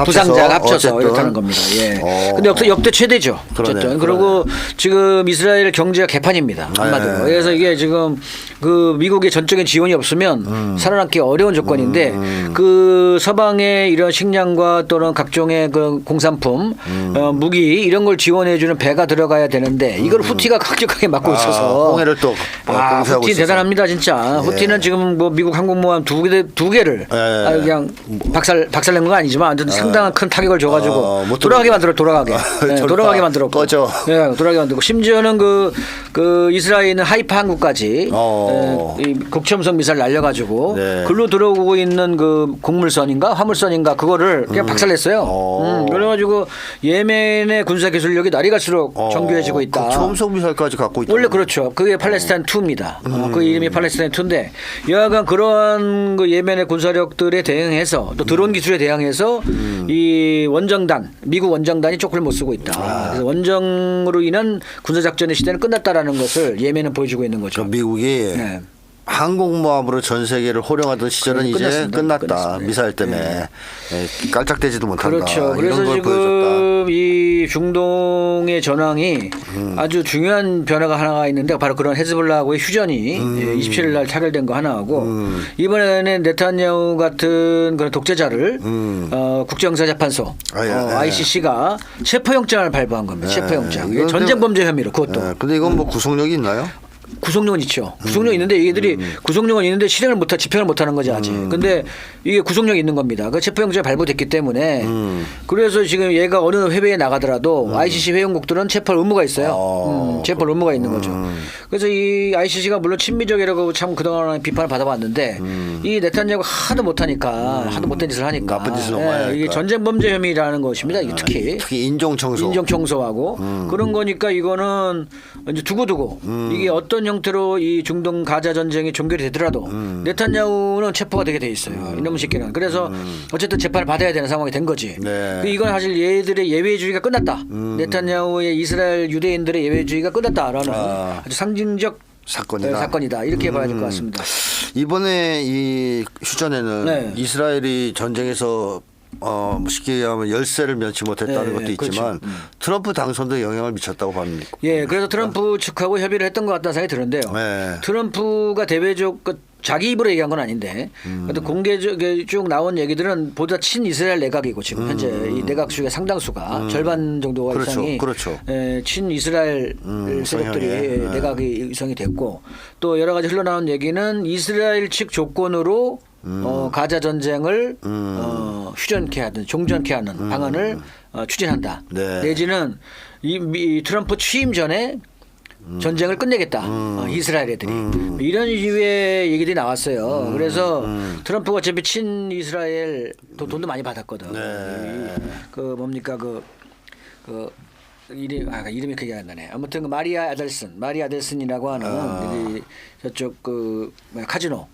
부상자가 합쳐서 어쨌든. 이렇다는 겁니다. 예. 근데 역대 최대죠. 어쨌든 그리고 지금 이스라엘 경제가 개판입니다. 한마디로. 그래서 이게 지금 그 미국의 전적인 지원이 없으면 살아남기 어려운 조건인데 그 서방의 이런 식량과 또는 각종의 그 공산품, 무기 이런 걸 지원해주는 배가 들어가야 되는데 이걸 후티가 강력하게 막고 있어서 홍해를 또 공세하고 후티 있어서. 대단합니다 진짜. 후티는 지금 뭐 미국 항공모함 두 개를 그냥 박살낸 건 아니지만 아무튼 상당한 큰 타격을 줘가지고 못 돌아가게 돌아가게 돌아가게 만들었고 꺼져. 돌아가게 만들고 심지어는 그 이스라엘 있는 하이파 항구까지 이 극초음속 미사일 날려가지고 네. 글로 들어오고 있는 그 곡물선인가 화물선인가 그거를 그냥 박살냈어요. 그래가지고 예멘의 군사 기술력이 날이 갈수록 정교해지고 있다. 초음속 미사일까지 갖고 있다. 원래 그렇죠. 그게 팔레스타인 2입니다. 그 이름이 팔레스타인 2인데 여하간 그러한 그 예멘의 군사력들에 대응해서 또 드론 기술에 대항해서 이 원정단 미국 원정단이 쪽을 못 쓰고 있다. 그래서 원정으로 인한 군사작전의 시대는 끝났다라는 것을 예멘은 보여주고 있는 거죠. 미국이 네. 항공모함으로 전 세계를 호령하던 시절은 이제 끝났습니다. 끝났다. 끝났습니다. 미사일 때문에 깔짝대지도 못한다. 그렇죠. 그래서 이런 걸 보여줬다. 지금 이 중동의 전황이 아주 중요한 변화가 하나가 있는데 바로 그런 헤즈볼라하고의 휴전이 27일 날 타결된 거 하나하고 이번에는 네타냐후 같은 그런 독재자를 국제형사재판소 ICC가 체포영장을 발부한 겁니다. 체포영장. 이게 전쟁 범죄 혐의로 그것도. 근데 이건 뭐 구속력이 있나요? 구속력은 있죠. 구속력 있는데 얘들이 구속력은 있는데 실행을 못하 집행을 못하는 거지 아직. 근데 이게 구속력이 있는 겁니다. 그 체포영장이 발부됐기 때문에 그래서 지금 얘가 어느 회의에 나가더라도 ICC 회원국들은 체포할 의무가 있어요. 체포할 의무가 있는 거죠. 그래서 이 ICC가 물론 친미적이라고 참 그동안 비판을 받아봤는데 이 네타냐후가 하도 못하니까 하도 못된 짓을 하니까 나쁜 짓을 너무 많이 하니까. 이게 전쟁 범죄 혐의라는 것입니다. 이게 특히 인종청소. 인종청소하고 그런 거니까 이거는 이제 두고두고 이게 어떤 형태로 이 중동 가자 전쟁이 종결이 되더라도 네타냐후는 체포가 되게 돼 있어요. 이놈의 새끼는. 그래서 어쨌든 재판을 받아야 되는 상황이 된 거지. 네. 이건 사실 얘들의 예외주의가 끝났다. 네타냐후의 이스라엘 유대인들의 예외주의가 끝났다라는 아주 상징적 사건이다. 이렇게 봐야 될 것 같습니다. 이번에 이 휴전에는 네. 이스라엘이 전쟁에서 쉽게 얘기하면 열세를 면치 못했다는 것도 있지만 트럼프 당선도 영향을 미쳤다고 봅니다. 예, 그래서 트럼프 측하고 협의를 했던 것 같다는 생각이 드는데요. 네. 트럼프가 대외적 자기 입으로 얘기한 건 아닌데 공개적에 쭉 나온 얘기들은 보다 친이스라엘 내각이고 지금 현재 이 내각 중에 상당수가 절반 정도가 그렇죠. 이상이 그렇죠. 친이스라엘 세력들이 성향의. 내각이 이상이 됐고 또 여러 가지 흘러나온 얘기는 이스라엘 측 조건으로 가자 전쟁을 휴전케 하든 종전케 하는 방안을 추진한다. 네. 내지는 이 트럼프 취임 전에 전쟁을 끝내겠다. 이스라엘 애들이. 이런 류의 얘기들이 나왔어요. 그래서 트럼프가 어차피 친이스라엘 돈도 많이 받았거든. 네. 그 뭡니까 이름이 그게 안 나네. 아무튼 그 마리아 아델슨이라고 하는 저쪽 그 카지노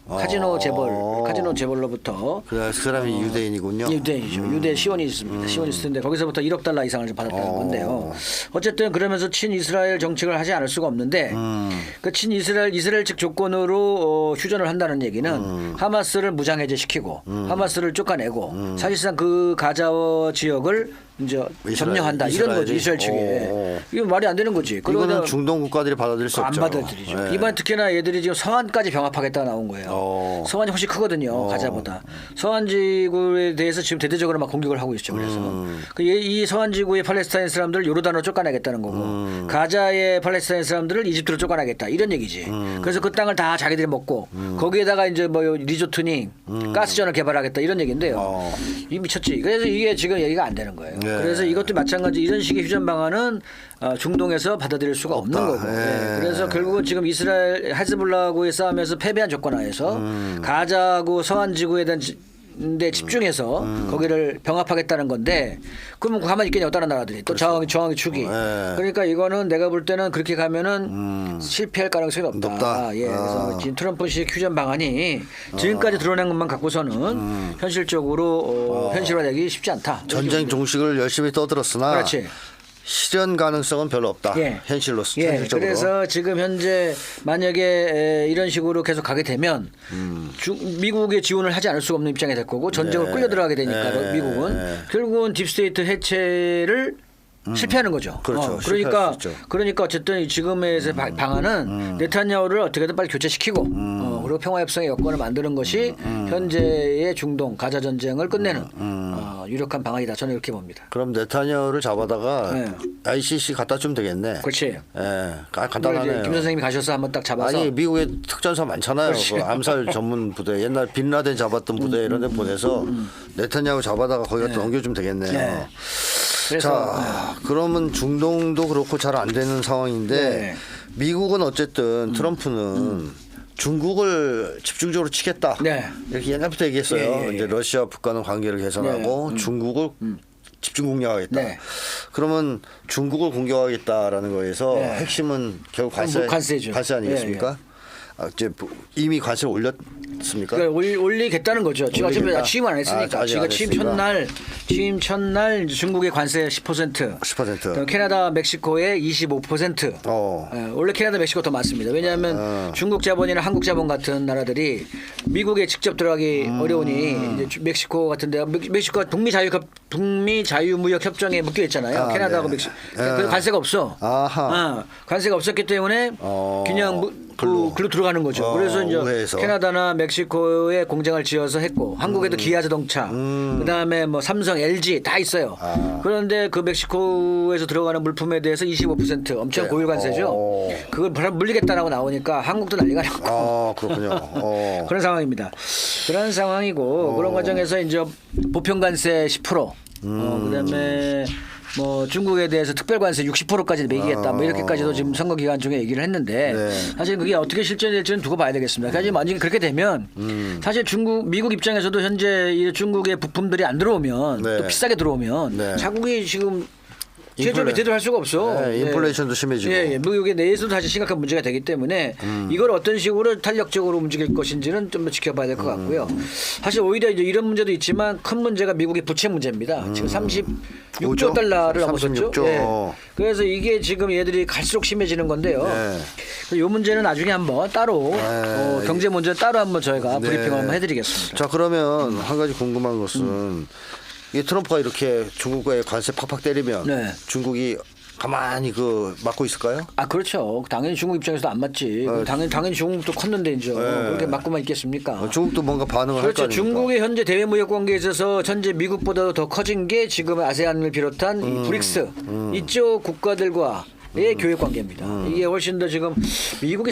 재벌로부터 그 사람이 유대인이군요. 유대인이죠. 유대 시오니스트입니다. 시오니스트인데 거기서부터 1억 달러 이상을 좀 받았다는 건데요. 어쨌든 그러면서 친이스라엘 정책을 하지 않을 수가 없는데 그 이스라엘 측 조건으로 휴전을 한다는 얘기는 하마스를 무장해제시키고 하마스를 쫓아내고 사실상 그 가자 지역을 이제 점령한다 이런 거죠. 이스라엘 측이. 이거 말이 안 되는 거지. 이거는 중동 국가들이 받아들일 수 안 없죠. 받아들이죠. 네. 이번 특히나 얘들이 지금 서한까지 병합하겠다 나온 거예요. 서한이 훨씬 크거든요. 가자보다. 서한 지구에 대해서 지금 대대적으로 막 공격을 하고 있죠. 그래서 이 서한 지구의 팔레스타인 사람들을 요르단으로 쫓아내겠다는 거고 가자의 팔레스타인 사람들을 이집트로 쫓아내겠다 이런 얘기지. 그래서 그 땅을 다 자기들이 먹고 거기에다가 이제 뭐 리조트니 가스전을 개발하겠다 이런 얘기인데요. 이 미쳤지. 그래서 이게 지금 얘기가 안 되는 거예요. 네. 그래서 이것도 마찬가지 이런 식의 휴전 방안은 중동에서 받아들일 수가 없는 거고. 네. 그래서 결국은 지금 이스라엘 헤즈볼라하고의 싸움에서 패배한 조건 하에서 가자하고 서한 지구에 대한 데 집중해서 거기를 병합하겠다는 건데 그러면 가만히 있겠냐고 다른 나라들이 또 저항이 축이. 그러니까 이거는 내가 볼 때는 그렇게 가면은 실패할 가능성이 높다. 예, 그래서 지금 트럼프식 휴전 방안이 지금까지 드러낸 것만 갖고서는 현실적으로 현실화되기 쉽지 않다. 전쟁 종식을 열심히 떠들었으나 그렇지. 실현 가능성은 별로 없다. 현실적으로. 그래서 지금 현재 만약에 이런 식으로 계속 가게 되면 미국의 지원을 하지 않을 수가 없는 입장이 될 거고 전쟁을 끌려 들어가게 되니까 미국은 결국은 딥스테이트 해체를 실패하는 거죠. 그렇죠. 실패할 그러니까 수 있죠. 그러니까 어쨌든 지금의 방안은 네타냐후를 어떻게든 빨리 교체시키고 그리고 평화협상의 여건을 만드는 것이 현재의 중동 가자 전쟁을 끝내는 유력한 방안이다. 저는 이렇게 봅니다. 그럼 네타냐후를 잡아다가 네. ICC 갖다 주면 되겠네. 그렇지. 예, 오늘 간단하네요. 이제 김 선생님이 가셔서 한번 딱 잡아서 아니 미국에 특전사 많잖아요. 그 암살 전문 부대 옛날 빈라덴 잡았던 부대 이런 데 보내서 네타냐후 잡아다가 거기다 또 넘겨주면 되겠네요. 네. 그래서 자, 그러면 중동도 그렇고 잘 안 되는 상황인데 네. 미국은 어쨌든 트럼프는 중국을 집중적으로 치겠다. 네. 이렇게 옛날부터 얘기했어요. 예, 예, 이제 예. 러시아 북한은 관계를 개선하고 중국을 집중 공략하겠다. 네. 그러면 중국을 공격하겠다라는 거에서 네. 핵심은 결국 관세죠. 관세 아니겠습니까? 예, 아, 이제 이미 관세를 올렸습니까? 그러니까 올리겠다는 거죠. 지금 어차피 올리겠다? 취임 안 했으니까. 아직 안 지금 했으니까. 취임 첫날 중국의 관세 10%, 10%. 캐나다, 멕시코의 25%. 원래 캐나다, 멕시코 더 많습니다. 왜냐하면 중국 자본이나 한국 자본 같은 나라들이 미국에 직접 들어가기 어려우니 이제 멕시코 같은데 멕시코가 북미 자유무역 협정에 묶여 있잖아요. 캐나다하고 네. 멕시코. 그래서 관세가 없어. 아하. 관세가 없었기 때문에 그냥 글로 들어가는 거죠. 그래서 이제 우회해서. 캐나다나 멕시코에 공장을 지어서 했고 한국에도 기아자동차, 그다음에 뭐 삼성, LG 다 있어요. 그런데 그 멕시코에서 들어가는 물품에 대해서 25% 엄청 네. 고율 관세죠. 그걸 물리겠다라고 나오니까 한국도 난리가 났고. 그렇군요. 그런 상황입니다. 그런 상황이고 그런 과정에서 이제 보편 관세 10%, 그다음에 뭐 중국에 대해서 특별 관세 60%까지 매기겠다. 뭐 이렇게까지도 지금 선거 기간 중에 얘기를 했는데 네. 사실 그게 어떻게 실천될지는 두고 봐야 되겠습니다. 그러니까 만약에 그렇게 되면 사실 미국 입장에서도 현재 이 중국의 부품들이 안 들어오면 네. 또 비싸게 들어오면 네. 자국이 지금 제조를 제대로 할 수가 없어. 네, 인플레이션도 심해지고. 예, 미국의 내에서도 사실 심각한 문제가 되기 때문에 이걸 어떤 식으로 탄력적으로 움직일 것인지는 좀 더 지켜봐야 될 것 같고요. 사실 오히려 이제 이런 문제도 있지만 큰 문제가 미국의 부채 문제입니다. 지금 36조 달러를 넘어섰죠. 36조. 예. 그래서 이게 지금 얘들이 갈수록 심해지는 건데요. 네. 이 문제는 나중에 한번 따로 경제 문제 따로 한번 저희가 네. 브리핑을 한번 해드리겠습니다. 자, 그러면 한 가지 궁금한 것은 이 트럼프가 이렇게 중국과의 관세 팍팍 때리면 네. 중국이 가만히 막고 있을까요? 그렇죠. 당연히 중국 입장에서도 안 맞지. 당연히 중국도 컸는데 이제 그렇게 맞고만 있겠습니까? 중국도 뭔가 반응을 할 거 그렇죠. 아닙니까? 중국의 현재 대외 무역 관계에 있어서 현재 미국보다 더 커진 게 지금 아세안을 비롯한 이 브릭스 이쪽 국가들과의 교역 관계입니다. 이게 훨씬 더 지금 미국이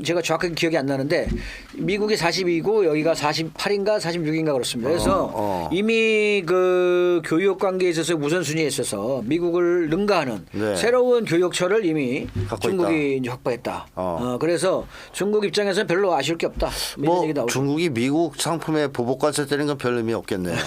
제가 정확하게 기억이 안 나는데 미국이 40이고 여기가 48인가 46인가 그렇습니다. 그래서 이미 그 교역 관계에 있어서 우선순위에 있어서 미국을 능가하는 네. 새로운 교역처를 이미 갖고 중국이 이제 확보했다. 그래서 중국 입장에서는 별로 아쉬울 게 없다. 이런 얘기 나오죠. 중국이 미국 상품에 보복관세 때리는 건 별 의미 없겠네요.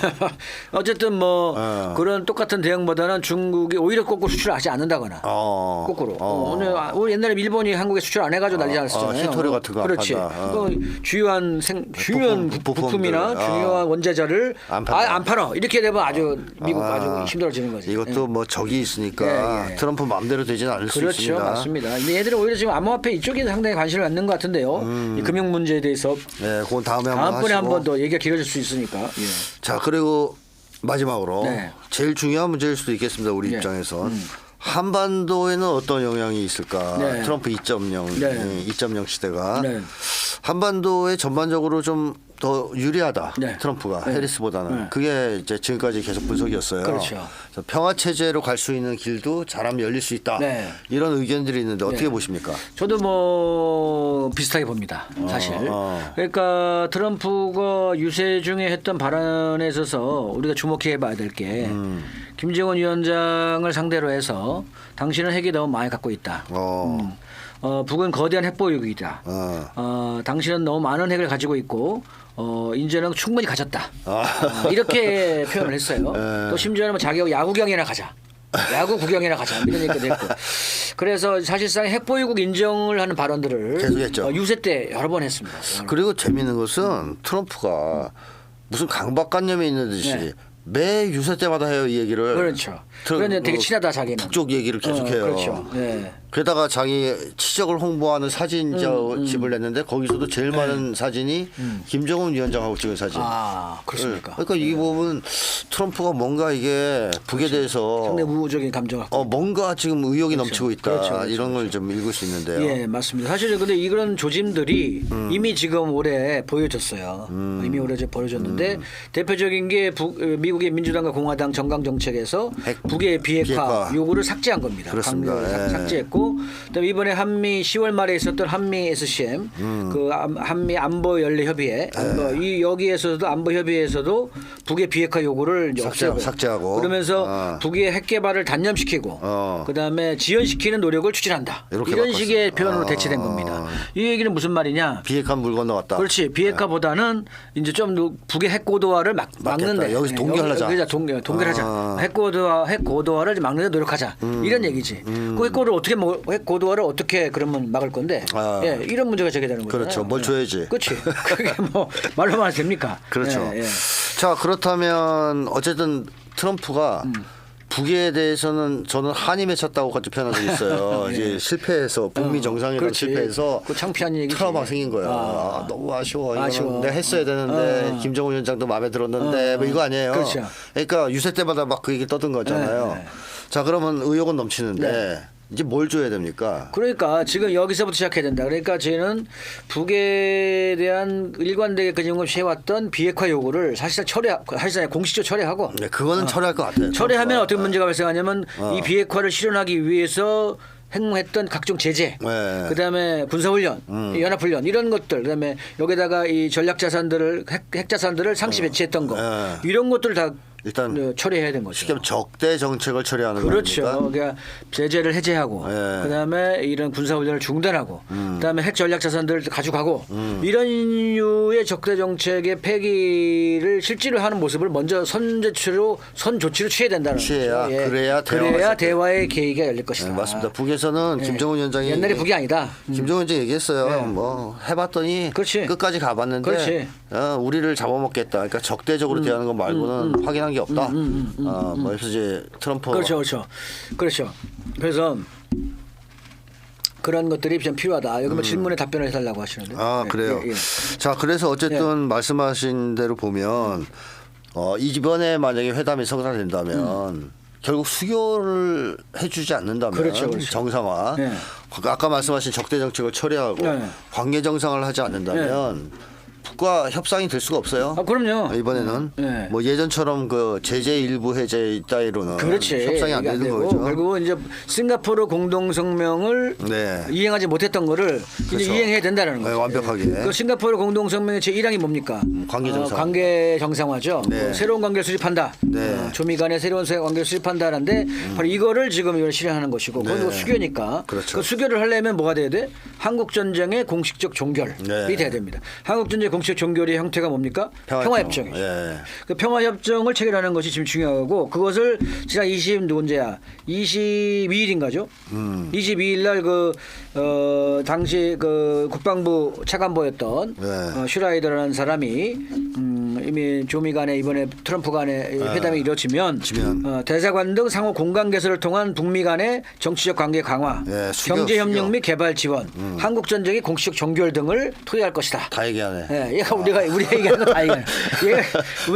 어쨌든 뭐 그런 똑같은 대응보다는 중국이 오히려 거꾸로 수출하지 않는다거나 거꾸로. 오늘 옛날에 일본이 한국에 수출 안 해가지고 난리 났었잖아요. 히토리 같은 거 안 그렇지. 판다. 그 주요한 부품이나 부품들. 중요한 원재료를 안 판다. 안 팔아. 이렇게 되면 아주 미국 아주 힘들어지는 거지. 이것도 뭐 적이 있으니까 예. 트럼프 마음대로 되지는 않을 수 그렇죠, 있습니다. 맞습니다. 근데 얘들은 오히려 지금 암호화폐 이쪽에 상당히 관심을 갖는 것 같은데요. 이 금융 문제에 대해서 네, 그건 다음에 한번 다음번에 하시고. 한번 더 얘기가 길어질 수 있으니까. 예. 자, 그리고 마지막으로 네. 제일 중요한 문제일 수도 있겠습니다. 우리 네. 입장에선. 한반도에는 어떤 영향이 있을까? 네. 트럼프 2.0, 네. 2.0 시대가 네. 한반도에 전반적으로 좀 더 유리하다. 네. 트럼프가 네. 해리스보다는. 네. 그게 이제 지금까지 계속 분석이었어요. 그렇죠. 그래서 평화 체제로 갈 수 있는 길도 잘하면 열릴 수 있다. 네. 이런 의견들이 있는데 어떻게 네. 보십니까? 저도 뭐 비슷하게 봅니다. 사실. 그러니까 트럼프가 유세 중에 했던 발언에 있어서 우리가 주목해 봐야 될 게 김정은 위원장을 상대로 해서 당신은 핵이 너무 많이 갖고 있다. 북은 거대한 핵보유국이다. 당신은 너무 많은 핵을 가지고 있고 인제는 충분히 가졌다. 이렇게 표현을 했어요. 또 심지어는 뭐 자기가 야구 경기나 가자. 야구 구경이나 가자 이런 얘기도 했고. 그래서 사실상 핵보유국 인정을 하는 발언들을 계속했죠. 유세 때 여러 번 했습니다. 그리고 재미있는 것은 트럼프가 무슨 강박관념이 있는 듯이 네. 매 유세 때마다 해요 이 얘기를. 그렇죠. 그런데 되게 친하다 자기는. 북쪽 얘기를 계속해요. 그렇죠. 네. 게다가 자기 치적을 홍보하는 사진집을 냈는데 거기서도 제일 많은 사진이 김정은 위원장하고 찍은 사진. 아, 그렇습니까? 그러니까 이 보면 트럼프가 뭔가 이게 북에 대해서 상당히 우호적인 감정을 갖고 뭔가 지금 의욕이 넘치고 있다. 그렇죠. 이런 걸 좀 읽을 수 있는데요. 예, 맞습니다. 사실 근데 이런 조짐들이 이미 지금 올해 보여졌어요. 이미 올해 보여졌는데 대표적인 게 미국의 민주당과 공화당 정강 정책에서 북의 비핵화 요구를 삭제한 겁니다. 그렇습니다. 예. 삭제했고 그다음에 이번에 한미 10월 말에 있었던 한미 SCM 그 한미 안보 연례 협의회 이 여기에서도 안보 협의회에서도 북의 비핵화 요구를 이제 삭제하고 그러면서 북의 핵 개발을 단념시키고 그다음에 지연시키는 노력을 추진한다. 이렇게 이런 바꿨어요. 식의 표현으로 대체된 겁니다. 이 얘기는 무슨 말이냐? 비핵화 물 건너갔다. 그렇지. 비핵화보다는 이제 좀 북의 핵 고도화를 막는데 여기서 동결하자. 동결하자. 핵 고도화를 막는 데 노력하자. 이런 얘기지. 그 핵 고도화를 어떻게 그러면 막을 건데? 예, 이런 문제가 제기되는 거죠. 그렇죠. 뭘 줘야지. 그렇지. 그게 뭐 말로만 됩니까? 그렇죠. 예, 예. 자, 그렇다면 어쨌든 트럼프가 북에 대해서는 저는 한이 맺혔다고까지 표현한 적이 있어요. 이제 실패해서 북미 정상회담 실패해서 그 창피한 얘기지. 트라우마가 생긴 거야. 너무 아쉬워. 이거는 내가 했어야 되는데 김정은 위원장도 마음에 들었는데 뭐 이거 아니에요. 그렇죠. 그러니까 유세 때마다 막 그 얘기 떠든 거잖아요. 네. 자, 그러면 의욕은 넘치는데 이제 뭘 줘야 됩니까? 그러니까 지금 여기서부터 시작해야 된다. 그러니까 저희는 북에 대한 일관되게 그동안 해왔던 비핵화 요구를 사실상 공식적으로 철회하고 네, 그거는 철회할 것 같아요. 철회하면 어떤 문제가 발생하냐면 이 비핵화를 실현하기 위해서 행했던 각종 제재, 네. 그다음에 군사훈련, 연합훈련 이런 것들, 그다음에 여기다가 이 전략자산들을 핵자산들을 상시 배치했던 거 이런 것들 다 일단 처리해야 되는 거죠. 쉽게 말하면 적대 정책을 처리하는 그렇죠. 겁니까? 그러니까 제재를 해제하고 그다음에 이런 군사훈련을 중단하고 그다음에 핵 전략 자산들을 가져가고 이런 류의 적대 정책의 폐기를 실제로 하는 모습을 먼저 선 조치로 취해야 된다는 취해야, 거죠. 예. 그래야 대화의 계기가 열릴 것이다. 네, 맞습니다. 북에서는 김정은 위원장이 옛날에 북이 아니다. 김정은 위원장이 얘기했어요. 뭐 해봤더니 그렇지. 끝까지 가봤는데 그렇지. 우리를 잡아먹겠다. 그러니까 적대적으로 대하는 것 말고는 확인한 게 없다. 뭐 그래서 이제 트럼프 그렇죠. 그래서 그런 것들이 좀 필요하다. 여기 뭐 질문에 답변을 해달라고 하시는데. 그래요. 예. 자, 그래서 어쨌든 말씀하신 대로 보면 이번에 만약에 회담이 성사된다면 결국 수교를 해주지 않는다면 그렇죠. 정상화 네. 아까 말씀하신 적대 정책을 처리하고 관계 정상을 하지 않는다면 북과 협상이 될 수가 없어요. 그럼요. 이번에는 네. 뭐 예전처럼 그 제재 일부 해제 따위로는 그렇지. 협상이 안 되는 되고, 거죠. 그리고 이제 싱가포르 공동성명을 이행하지 못했던 거를 이제 이행해야 된다는 거죠. 완벽하게. 그 싱가포르 공동성명의 제 1항이 뭡니까? 관계 정상. 관계 정상화죠. 네. 새로운 관계를 수립한다. 네. 조미 간의 새로운 관계를 수립한다는데 바로 이거를 지금 이걸 실현하는 것이고 그건 수교니까. 그렇죠. 그 수교를 하려면 뭐가 돼야 돼? 한국 전쟁의 공식적 종결이 돼야 됩니다. 한국 전쟁의 공식 종결의 형태가 뭡니까? 평화협정이죠. 그 평화협정을 체결하는 것이 지금 중요하고 그것을 지난 22일인가죠? 22일 날 당시 그 국방부 차관보였던 슈라이더라는 사람이 이미 조미 간에 이번에 트럼프 간에 회담이 이루어지면 대사관 등 상호 공간 개설을 통한 북미 간의 정치적 관계 강화, 경제 협력 및 개발 지원, 한국 전쟁의 공식적 종결 등을 토의할 것이다. 다 얘기하네. 얘가 우리가 얘기하는 거 다 얘기해.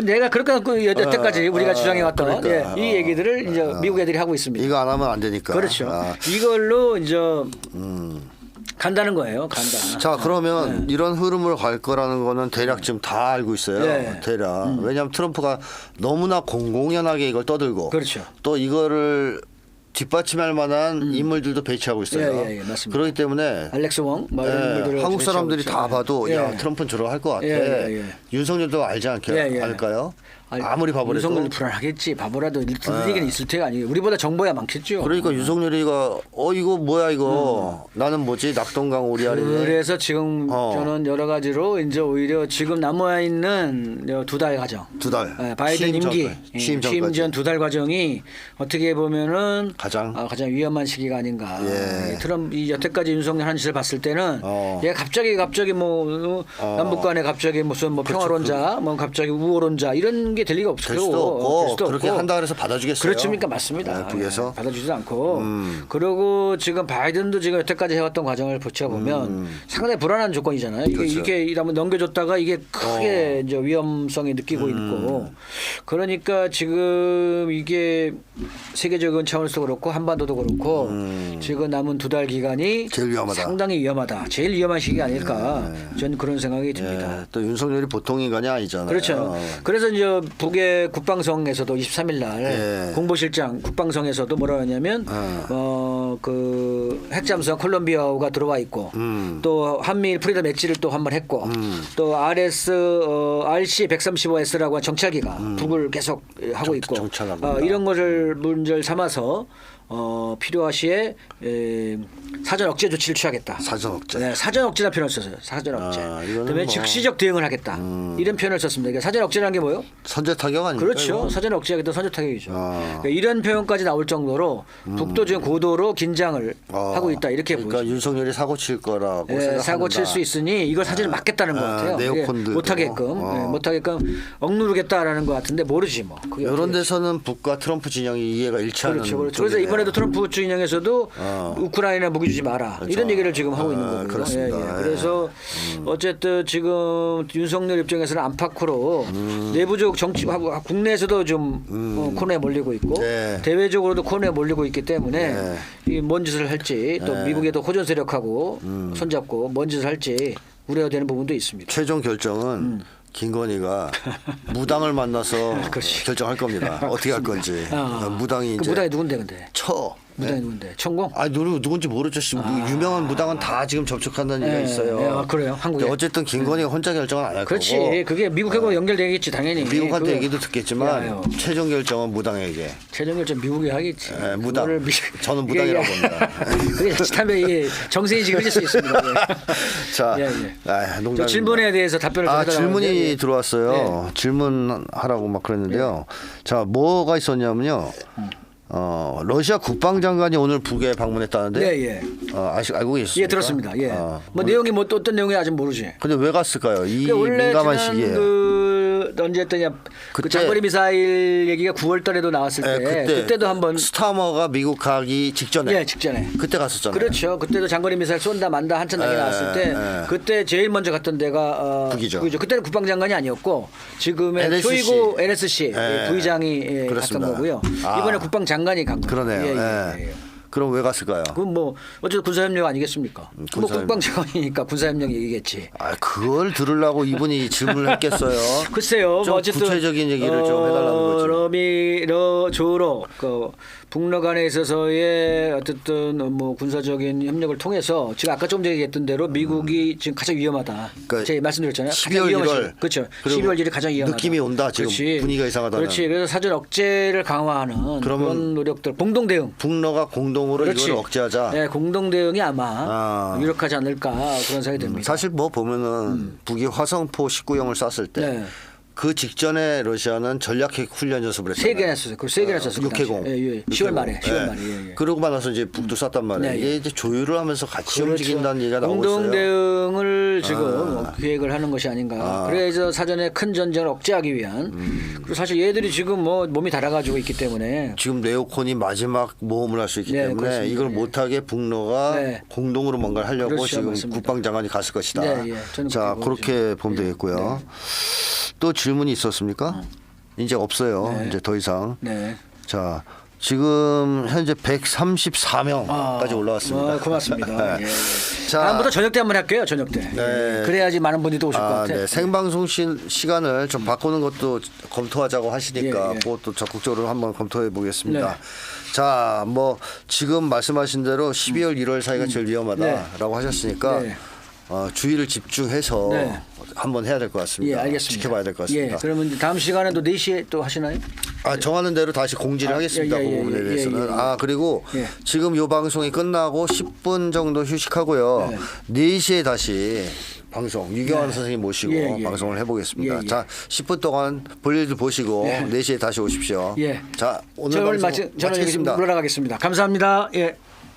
내가 그렇게 갖고 여태까지 우리가 주장해왔던 이 얘기들을 이제 미국 애들이 하고 있습니다. 이거 안 하면 안 되니까. 그렇죠. 이걸로 이제 간다는 거예요. 자, 그러면 이런 흐름을 갈 거라는 거는 대략 지금 다 알고 있어요. 대략. 왜냐하면 트럼프가 너무나 공공연하게 이걸 떠들고 그렇죠. 또 이거를 뒷받침할 만한 인물들도 배치하고 있어요. 맞습니다. 그렇기 때문에 알렉스 웡 한국 사람들이 다 봐도 야, 트럼프는 저러고 할 것 같아. 윤석열도 알지 않을까요? 아무리 바보라도. 윤석열도 불안하겠지. 바보라도 일리는 있을 테가 아니에요. 우리보다 정보야 많겠죠. 그러니까 윤석열이가 이거 뭐야 이거. 나는 뭐지 낙동강 오리알이네. 그래서 지금 저는 여러 가지로 이제 오히려 지금 남아 있는 2달 과정. 2달. 바이든 임기 취임 전 2달 과정이 어떻게 보면은 가장 위험한 시기가 아닌가. 트럼프 여태까지 윤석열 한 짓을 봤을 때는 얘가 갑자기 뭐 남북 간에 갑자기 무슨 뭐 평화론자, 뭐 갑자기 우호론자 이런 게 이게 될 리가 없을 될 거고 수도 없고 될 수도 그렇게 없고. 한다 그래서 받아주겠어요. 그렇습니까? 맞습니다. 네, 북에서 예, 받아주지도 않고 그리고 지금 바이든도 지금 여태까지 해왔던 과정을 보면 상당히 불안한 조건이잖아요. 그렇죠. 이게 한번 넘겨줬다가 이게 크게 이제 위험성이 느끼고 있고 그러니까 지금 이게 세계적인 차원에서도 그렇고 한반도도 그렇고 지금 남은 2달 기간이 제일 위험하다. 상당히 위험하다. 제일 위험한 시기가 아닐까 저는 그런 생각이 듭니다. 예, 또 윤석열이 보통 인간이 아니잖아요. 그렇죠. 그래서 이제 북의 국방성에서도 23일 날 예. 공보실장 국방성에서도 뭐라 하냐면 그 핵잠수함 콜롬비아가 들어와 있고 또 한미일 프리덤 엣지를 또 한 번 했고 또 RC 135S라고 한 정찰기가 북을 계속 하고 있고 정찰하고 이런 것을 문제를 삼아서 필요하시에 사전 억제 조치를 취하겠다. 사전 억제. 네, 사전 억제라는 표현을 썼어요. 사전 억제. 이거는 그다음에 뭐 즉시적 대응을 하겠다. 이런 표현을 썼습니다. 그러니까 사전 억제라는 게 뭐예요? 선제 타격 아닙니까? 그렇죠. 이거? 사전 억제하겠다 선제 타격이죠. 그러니까 이런 표현까지 나올 정도로 북도 지금 고도로 긴장을 하고 있다 이렇게 그러니까 보입니다. 윤석열이 사고 칠 거라고 생각한다. 사고 칠 수 있으니 이걸 사전에 막겠다는 것 같아요. 네오콘들도. 못하게끔 억누르겠다라는 것 같은데 모르지 뭐. 그게 이런 어떻게 데서는 북과 트럼프 진영이 이해가 일치하는 그렇죠. 그래서 쪽이네요. 이번에도 트럼프 진영에서도 우크라이나 무기 주지 마라 이런 얘기를 지금 하고 있는 거고요. 그렇습니다. 그래서 어쨌든 지금 윤석열 입장에서는 안팎으로 내부적 정치 국내에서도 좀 코너에 몰리고 있고 네. 대외적으로도 코너에 몰리고 있기 때문에 이 뭔 짓을 할지 또 미국에도 호전 세력하고 손잡고 뭔 짓을 할지 우려되는 부분도 있습니다. 최종 결정은 김건희가 무당을 만나서 그렇지. 결정할 겁니다. 어떻게 할 건지. 무당이 그 이제 무당이 누군데 근데? 처. 무당이 누군데? 천공? 아니 누군지 모르죠. 유명한 무당은 다 지금 접촉한다는 얘기가 있어요. 그래요. 한국에. 근데 어쨌든 김건희가 혼자 결정은 안 할 그렇지. 거고. 그게 미국하고 연결되겠지 당연히. 미국한테 그거- 얘기도 듣겠지만 야, 최종 결정은 무당에게. 최종 결정 미국이 하겠지. 예, 무당. 그거를 저는 무당이라고 봅니다. 그게 자칫하면 이게 정세인식이 흘릴 수 있습니다. 자, 예, 예. 농담입니다. 저 질문에 대해서 답변을 좀 해달라고 질문이 하는데, 예. 들어왔어요. 질문하라고 막 그랬는데요. 자, 뭐가 있었냐면요. 러시아 국방장관이 오늘 북에 방문했다는데. 네, 예. 알고 계셨습니까? 예, 들었습니다. 예. 뭐 내용이 뭐 또 어떤 내용이 아직 모르지. 근데 왜 갔을까요? 이 그 원래 민감한 지난 시기에. 언제 했더냐 그 그때- 장거리 미사일 얘기가 9월달에도 나왔을 예, 때 그때도 한번 스타머가 미국 가기 직전에. 예, 직전에. 그때 갔었잖아요. 그렇죠. 그때도 장거리 미사일 쏜다 만다 한참 난리 나왔을 때 그때 제일 먼저 갔던 데가 북이죠. 그때는 국방장관이 아니었고 지금의 NSC. 쇼이구 NSC 예. 부의장이 갔던 그렇습니다. 거고요. 아. 이번에 국방장관이 간 거예요. 그러네요. 예. 예. 그럼 왜 갔을까요? 그럼 뭐 어쨌든 군사협력 아니겠습니까? 뭐 군사협력. 국방장관이니까 군사협력 얘기겠지. 그걸 들으려고 이분이 질문을 했겠어요. 글쎄요. 좀 뭐 어쨌든 구체적인 얘기를 좀 해달라는 거죠. 조로 그 북러 간에 있어서의 어쨌든 뭐 군사적인 협력을 통해서 지금 아까 좀 전에 얘기했던 대로 미국이 지금 가장 위험하다. 그러니까 제가 말씀드렸잖아요. 12월 1월. 그렇죠. 그리고 12월 1일 가장 위험하다. 느낌이 온다. 지금 분위기가 이상하다는. 그렇지. 그래서 사전 억제를 강화하는 그러면 그런 노력들, 공동 대응. 북러가 공동으로 이걸 억제하자. 네, 공동 대응이 아마 유력하지 않을까 그런 생각이 듭니다. 사실 뭐 보면은 북이 화성포 19형을 쐈을 때 네. 그 직전에 러시아는 전략핵 훈련 연습을 했잖아요. 3개나 했었어요. 그 3개나 했었어요. 6회공. 예. 10월 말에. 10월 말에. 예. 그러고 나서 이제 북도 쐈단 말이에요. 네, 이게 이제 조율을 하면서 같이 그렇죠. 움직인다는 얘기가 나오고 공동 있어요. 대응을 지금 계획을 하는 것이 아닌가. 그래서 사전에 큰 전쟁을 억제하기 위한. 그리고 사실 얘들이 지금 뭐 몸이 달아가지고 있기 때문에. 지금 네오콘이 마지막 모험을 할 수 있기 네, 때문에 그렇습니다. 이걸 못하게 북러가 네. 공동으로 뭔가를 하려고 그렇죠, 지금 맞습니다. 국방장관이 갔을 것이다. 네, 저는 자, 그렇게 그렇게 보면 되겠고요. 또 질문이 있었습니까? 이제 없어요. 이제 더 이상. 네. 자, 지금 현재 134명까지 올라왔습니다. 고맙습니다. 네. 예. 자, 다음부터 저녁 때 한번 할게요. 저녁 때. 네. 그래야지 많은 분들이 또 오실 것 같아요. 네. 생방송 시간을 좀 바꾸는 것도 검토하자고 하시니까 예. 그것도 적극적으로 한번 검토해 보겠습니다. 네. 자, 뭐 지금 말씀하신 대로 12월 1월 사이가 제일 위험하다라고 하셨으니까 네. 주의를 집중해서 네. 한번 해야 될 것 같습니다. 예, 알겠습니다. 지켜봐야 될 것 같습니다. 예, 그러면 이제 다음 시간에도 4시에 또 하시나요? 정하는 대로 다시 공지를 하겠습니다. 예, 그 부분에 예, 대해서는. 예. 그리고 예. 지금 요 방송이 끝나고 10분 정도 휴식하고요. 4시에 다시 방송 유경환 선생님 모시고 예. 방송을 해보겠습니다. 예. 자, 10분 동안 볼일들 보시고 4시에 다시 오십시오. 예. 자, 오늘 저는 방송 저는 마치겠습니다. 물러나가겠습니다. 감사합니다. 예.